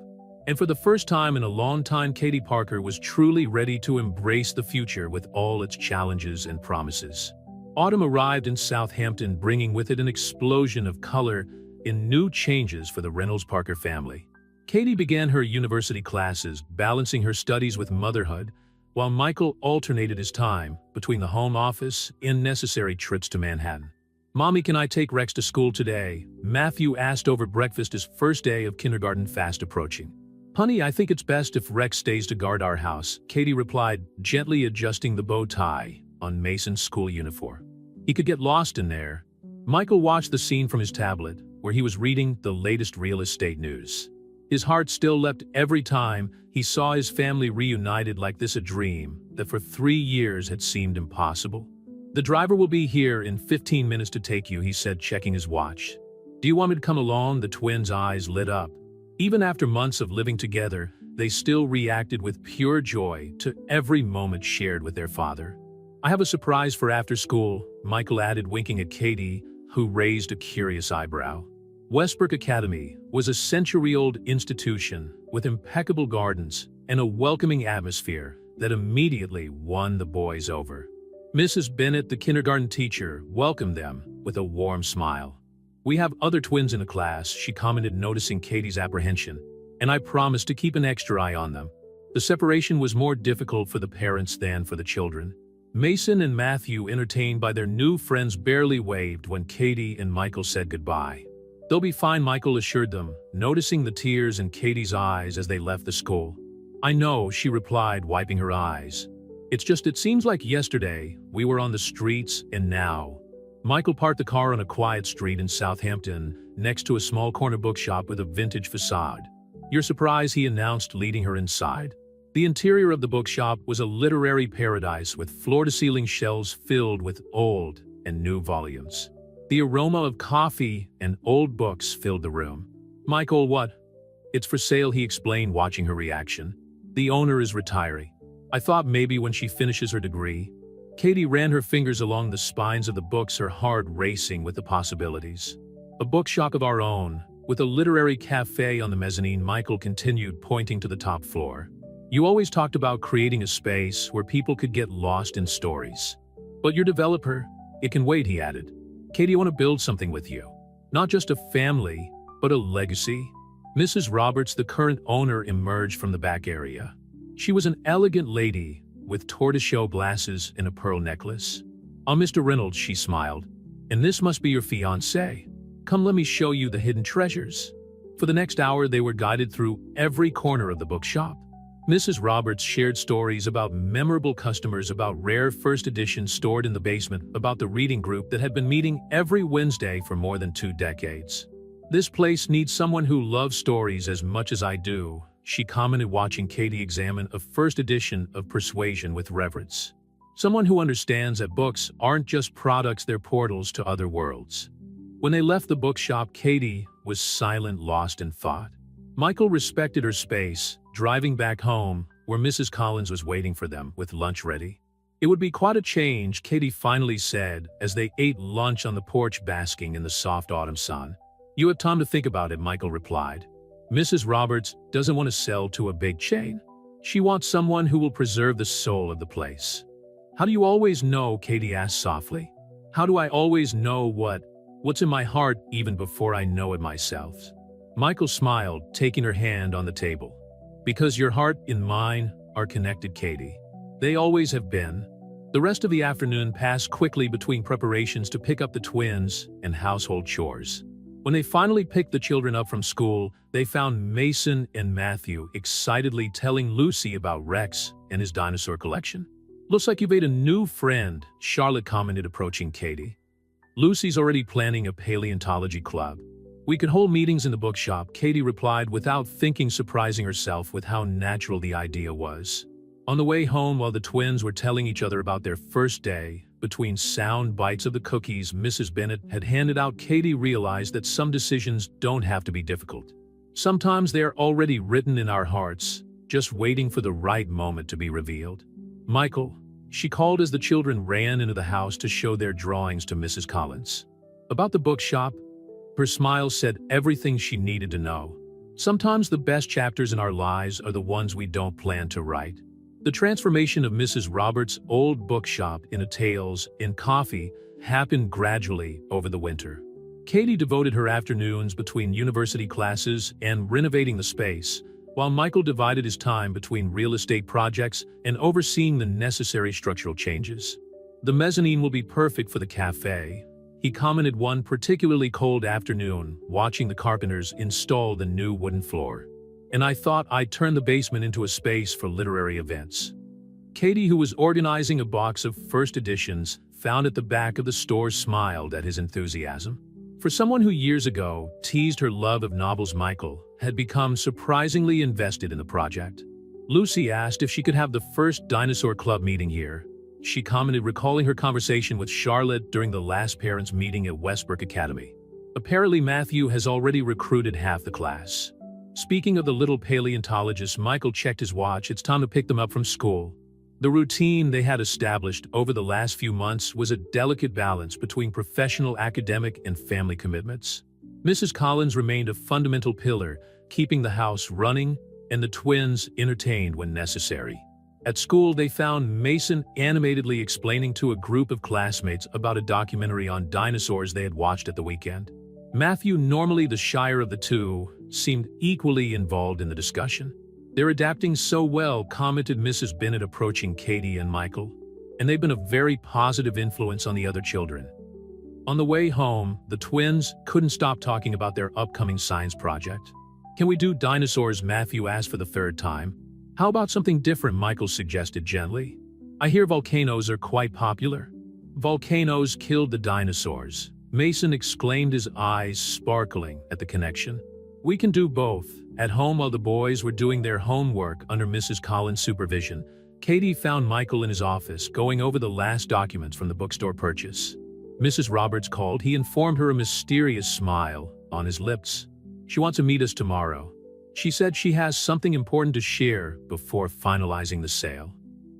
And for the first time in a long time, Katie Parker was truly ready to embrace the future with all its challenges and promises. Autumn arrived in Southampton, bringing with it an explosion of color and new changes for the Reynolds Parker family. Katie began her university classes, balancing her studies with motherhood, while Michael alternated his time between the home office and necessary trips to Manhattan. "Mommy, can I take Rex to school today?" Matthew asked over breakfast, his first day of kindergarten fast approaching. "Honey, I think it's best if Rex stays to guard our house," Katie replied, gently adjusting the bow tie on Mason's school uniform. "He could get lost in there." Michael watched the scene from his tablet, where he was reading the latest real estate news. His heart still leapt every time he saw his family reunited like this, a dream that for 3 years had seemed impossible. "The driver will be here in 15 minutes to take you," he said, checking his watch. "Do you want me to come along?" The twins' eyes lit up. Even after months of living together, they still reacted with pure joy to every moment shared with their father. "I have a surprise for after school," Michael added, winking at Katie, who raised a curious eyebrow. Westbrook Academy was a century-old institution with impeccable gardens and a welcoming atmosphere that immediately won the boys over. Mrs. Bennett, the kindergarten teacher, welcomed them with a warm smile. "We have other twins in the class," she commented, noticing Katie's apprehension, "and I promised to keep an extra eye on them." The separation was more difficult for the parents than for the children. Mason and Matthew, entertained by their new friends, barely waved when Katie and Michael said goodbye. "They'll be fine," Michael assured them, noticing the tears in Katie's eyes as they left the school. "I know," she replied, wiping her eyes. "It's just it seems like yesterday we were on the streets, and now." Michael parked the car on a quiet street in Southampton, next to a small corner bookshop with a vintage facade. "Your surprise," he announced, leading her inside. The interior of the bookshop was a literary paradise with floor-to-ceiling shelves filled with old and new volumes. The aroma of coffee and old books filled the room. "Michael, what?" "It's for sale," he explained, watching her reaction. "The owner is retiring. I thought maybe when she finishes her degree." Katie ran her fingers along the spines of the books, her heart racing with the possibilities. "A bookshop of our own, with a literary cafe on the mezzanine," Michael continued, pointing to the top floor. "You always talked about creating a space where people could get lost in stories. But your developer, it can wait," he added. "Katie, I want to build something with you. Not just a family, but a legacy." Mrs. Roberts, the current owner, emerged from the back area. She was an elegant lady with tortoiseshell glasses and a pearl necklace. "I'm Mr. Reynolds," she smiled. "And this must be your fiancé. Come, let me show you the hidden treasures." For the next hour, they were guided through every corner of the bookshop. Mrs. Roberts shared stories about memorable customers, about rare first editions stored in the basement, about the reading group that had been meeting every Wednesday for more than 2 decades. "This place needs someone who loves stories as much as I do," she commented, watching Katie examine a first edition of Persuasion with reverence. "Someone who understands that books aren't just products, they're portals to other worlds." When they left the bookshop, Katie was silent, lost in thought. Michael respected her space, driving back home, where Mrs. Collins was waiting for them with lunch ready. "It would be quite a change," Katie finally said as they ate lunch on the porch, basking in the soft autumn sun. "You have time to think about it," Michael replied. "Mrs. Roberts doesn't want to sell to a big chain. She wants someone who will preserve the soul of the place." "How do you always know?" Katie asked softly. "How do I always know what's in my heart even before I know it myself?" Michael smiled, taking her hand on the table. "Because your heart and mine are connected, Katie. They always have been." The rest of the afternoon passed quickly between preparations to pick up the twins and household chores. When they finally picked the children up from school, they found Mason and Matthew excitedly telling Lucy about Rex and his dinosaur collection. "Looks like you've made a new friend," Charlotte commented, approaching Katie. "Lucy's already planning a paleontology club. We could hold meetings in the bookshop," Katie replied without thinking, surprising herself with how natural the idea was. On the way home, while the twins were telling each other about their first day, between sound bites of the cookies Mrs. Bennet had handed out, Katie realized that some decisions don't have to be difficult. Sometimes they are already written in our hearts, just waiting for the right moment to be revealed. "Michael," she called as the children ran into the house to show their drawings to Mrs. Collins. About the bookshop, her smile said everything she needed to know. Sometimes the best chapters in our lives are the ones we don't plan to write. The transformation of Mrs. Roberts' old bookshop into Tales and Coffee happened gradually over the winter. Katie devoted her afternoons between university classes and renovating the space, while Michael divided his time between real estate projects and overseeing the necessary structural changes. "The mezzanine will be perfect for the cafe," he commented one particularly cold afternoon, watching the carpenters install the new wooden floor. "And I thought I'd turn the basement into a space for literary events." Katie, who was organizing a box of first editions found at the back of the store, smiled at his enthusiasm. For someone who years ago teased her love of novels, Michael had become surprisingly invested in the project. Lucy asked if she could have the first dinosaur club meeting here. She commented, recalling her conversation with Charlotte during the last parents' meeting at Westbrook Academy. "Apparently Matthew has already recruited half the class." Speaking of the little paleontologist, Michael checked his watch. It's time to pick them up from school. The routine they had established over the last few months was a delicate balance between professional, academic, and family commitments. Mrs. Collins remained a fundamental pillar, keeping the house running and the twins entertained when necessary. At school, they found Mason animatedly explaining to a group of classmates about a documentary on dinosaurs they had watched at the weekend. Matthew, normally the shyer of the two, seemed equally involved in the discussion. "They're adapting so well," commented Mrs. Bennet, approaching Katie and Michael, "and they've been a very positive influence on the other children." On the way home, the twins couldn't stop talking about their upcoming science project. "Can we do dinosaurs?" Matthew asked for the third time. "How about something different?" Michael suggested gently. "I hear volcanoes are quite popular." "Volcanoes killed the dinosaurs," Mason exclaimed, his eyes sparkling at the connection. "We can do both." At home, while the boys were doing their homework under Mrs. Collins' supervision, Katie found Michael in his office going over the last documents from the bookstore purchase. Mrs. Roberts called. He informed her, a mysterious smile on his lips. "She wants to meet us tomorrow. She said she has something important to share before finalizing the sale."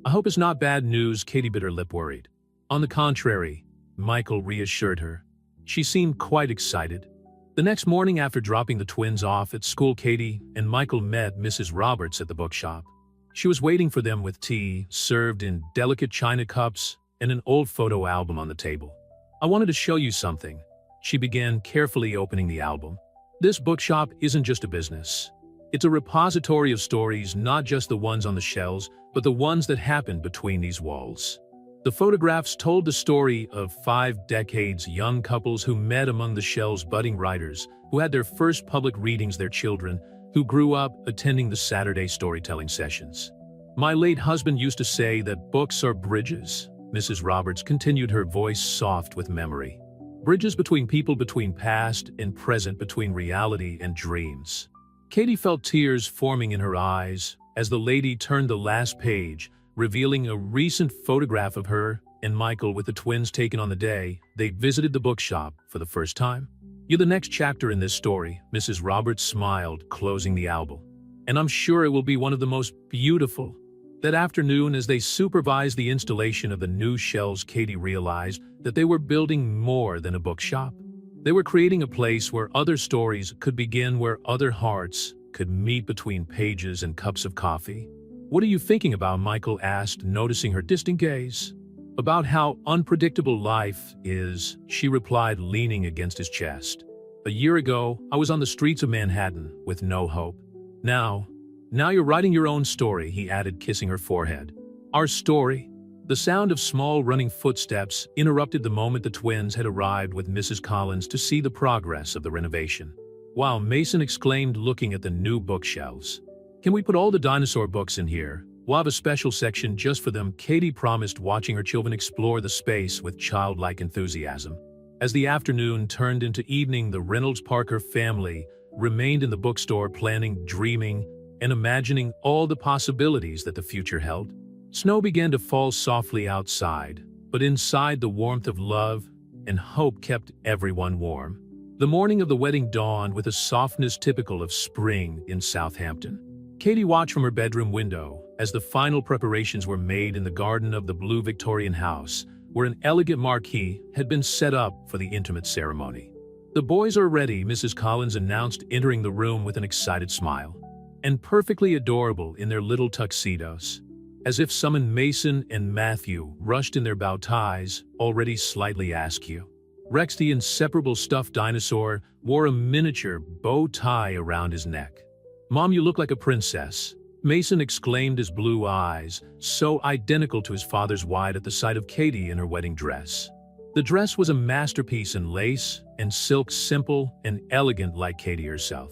"I hope it's not bad news," Katie bit her lip, worried. "On the contrary," Michael reassured her. She seemed quite excited. The next morning, after dropping the twins off at school, Katie and Michael met Mrs. Roberts at the bookshop. She was waiting for them with tea served in delicate china cups and an old photo album on the table. "I wanted to show you something," she began, carefully opening the album. "This bookshop isn't just a business. It's a repository of stories, not just the ones on the shelves, but the ones that happened between these walls." The photographs told the story of 5 decades young couples who met among the shelves, budding writers who had their first public readings, their children who grew up attending the Saturday storytelling sessions. "My late husband used to say that books are bridges," Mrs. Roberts continued, her voice soft with memory. "Bridges between people, between past and present, between reality and dreams." Katie felt tears forming in her eyes as the lady turned the last page, revealing a recent photograph of her and Michael with the twins taken on the day they visited the bookshop for the first time. "You're the next chapter in this story," Mrs. Roberts smiled, closing the album. "And I'm sure it will be one of the most beautiful." That afternoon, as they supervised the installation of the new shelves, Katie realized that they were building more than a bookshop. They were creating a place where other stories could begin, where other hearts could meet between pages and cups of coffee. "What are you thinking about?" Michael asked, noticing her distant gaze. "About how unpredictable life is," she replied, leaning against his chest. "A year ago, I was on the streets of Manhattan with no hope. Now you're writing your own story," he added, kissing her forehead. "Our story?" The sound of small running footsteps interrupted the moment the twins had arrived with Mrs. Collins to see the progress of the renovation. Wow, Mason exclaimed, looking at the new bookshelves. Can we put all the dinosaur books in here? We'll have a special section just for them, Katie promised, watching her children explore the space with childlike enthusiasm. As the afternoon turned into evening, the Reynolds-Parker family remained in the bookstore, planning, dreaming, and imagining all the possibilities that the future held. Snow began to fall softly outside, but inside the warmth of love and hope kept everyone warm. The morning of the wedding dawned with a softness typical of spring in Southampton. Katie watched from her bedroom window as the final preparations were made in the garden of the blue Victorian house, where an elegant marquee had been set up for the intimate ceremony. "The boys are ready," Mrs. Collins announced, entering the room with an excited smile. "And perfectly adorable in their little tuxedos." As if summoned, Mason and Matthew rushed in their bow ties, already slightly askew. Rex, the inseparable stuffed dinosaur, wore a miniature bow tie around his neck. "Mom, you look like a princess," Mason exclaimed, his blue eyes so identical to his father's wide at the sight of Katie in her wedding dress. The dress was a masterpiece in lace and silk, simple and elegant like Katie herself.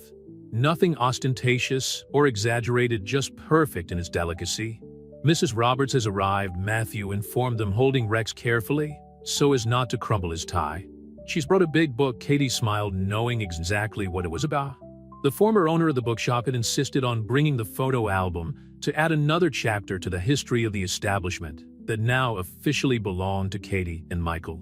Nothing ostentatious or exaggerated, just perfect in its delicacy. "Mrs. Roberts has arrived," Matthew informed them, holding Rex carefully so as not to crumple his tie. "She's brought a big book," Katie smiled, knowing exactly what it was about. The former owner of the bookshop had insisted on bringing the photo album to add another chapter to the history of the establishment that now officially belonged to Katie and Michael.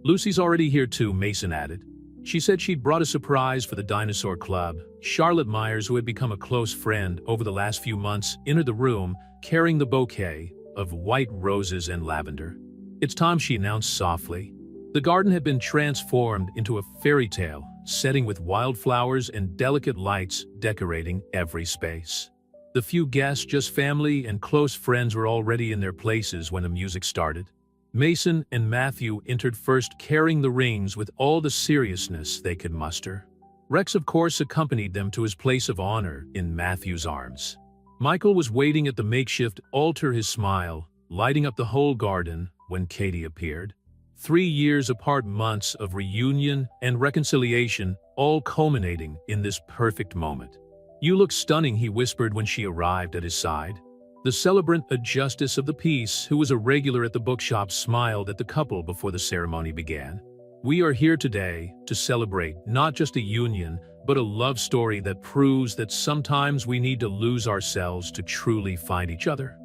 "Lucy's already here too," Mason added. She said she'd brought a surprise for the Dinosaur Club. Charlotte Myers, who had become a close friend over the last few months, entered the room carrying the bouquet of white roses and lavender. "It's time," she announced softly. The garden had been transformed into a fairy tale setting with wildflowers and delicate lights decorating every space. The few guests, just family and close friends, were already in their places when the music started. Mason and Matthew entered first, carrying the rings with all the seriousness they could muster. Rex, of course, accompanied them to his place of honor in Matthew's arms. Michael was waiting at the makeshift altar, his smile lighting up the whole garden when Katie appeared. 3 years apart, months of reunion and reconciliation, all culminating in this perfect moment. "You look stunning," he whispered when she arrived at his side. The celebrant, a justice of the peace who was a regular at the bookshop, smiled at the couple before the ceremony began. "We are here today to celebrate not just a union, but a love story that proves that sometimes we need to lose ourselves to truly find each other."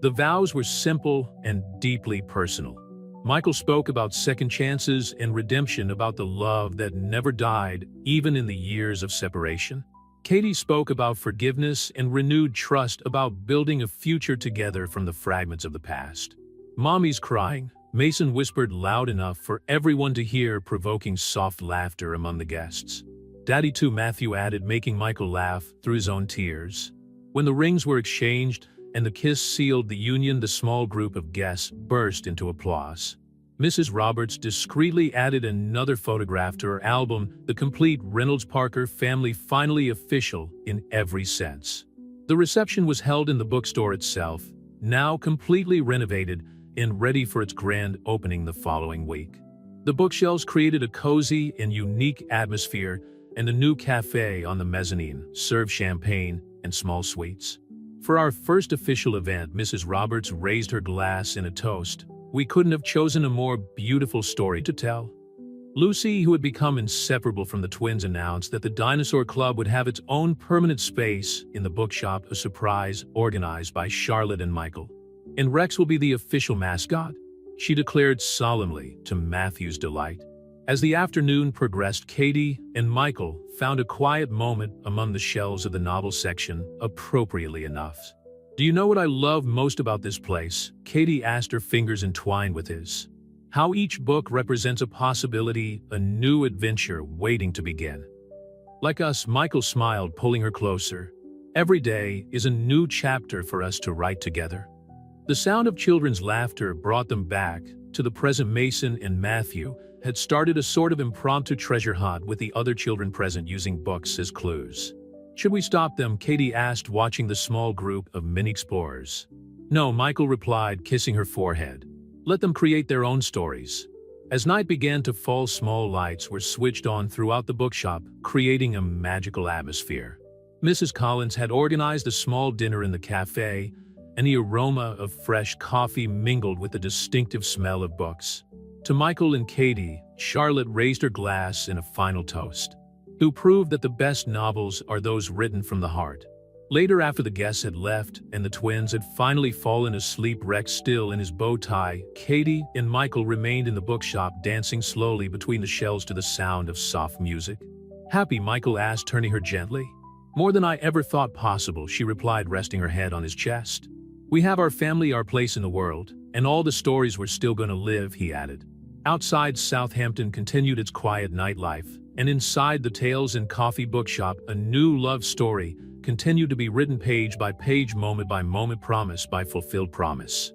The vows were simple and deeply personal. Michael spoke about second chances and redemption, about the love that never died, even in the years of separation. Katie spoke about forgiveness and renewed trust, about building a future together from the fragments of the past. "Mommy's crying," Mason whispered loud enough for everyone to hear, provoking soft laughter among the guests. "Daddy too," Matthew added, making Michael laugh through his own tears. When the rings were exchanged and the kiss sealed the union, the small group of guests burst into applause. Mrs. Roberts discreetly added another photograph to her album, the complete Reynolds-Parker family, finally official in every sense. The reception was held in the bookstore itself, now completely renovated and ready for its grand opening the following week. The bookshelves created a cozy and unique atmosphere, and a new cafe on the mezzanine served champagne and small sweets. For our first official event, Mrs. Roberts raised her glass in a toast. "We couldn't have chosen a more beautiful story to tell." Lucy, who had become inseparable from the twins, announced that the Dinosaur Club would have its own permanent space in the bookshop, a surprise organized by Charlotte and Michael. "And Rex will be the official mascot," she declared solemnly, to Matthew's delight. As the afternoon progressed, Katie and Michael found a quiet moment among the shelves of the novel section, appropriately enough. "Do you know what I love most about this place?" Katie asked, her fingers entwined with his. "How each book represents a possibility, a new adventure waiting to begin." "Like us," Michael smiled, pulling her closer. "Every day is a new chapter for us to write together." The sound of children's laughter brought them back to the present. Mason and Matthew had started a sort of impromptu treasure hunt with the other children present, using books as clues. "Should we stop them?" Katie asked, watching the small group of mini explorers. "No," Michael replied, kissing her forehead. Let them create their own stories. As night began to fall, small lights were switched on throughout the bookshop, creating a magical atmosphere. Mrs. Collins had organized a small dinner in the cafe, and the aroma of fresh coffee mingled with the distinctive smell of books. To Michael and Katie, Charlotte raised her glass in a final toast, who proved that the best novels are those written from the heart. Later, after the guests had left and the twins had finally fallen asleep, Rex still in his bow tie, Katie and Michael remained in the bookshop, dancing slowly between the shelves to the sound of soft music. "Happy?" Michael asked, turning her gently. "More than I ever thought possible," she replied, resting her head on his chest. "We have our family, our place in the world, and all the stories we're still gonna live," he added. Outside, Southampton continued its quiet nightlife, and inside the Tales and Coffee bookshop, a new love story continued to be written, page by page, moment by moment, promise by fulfilled promise.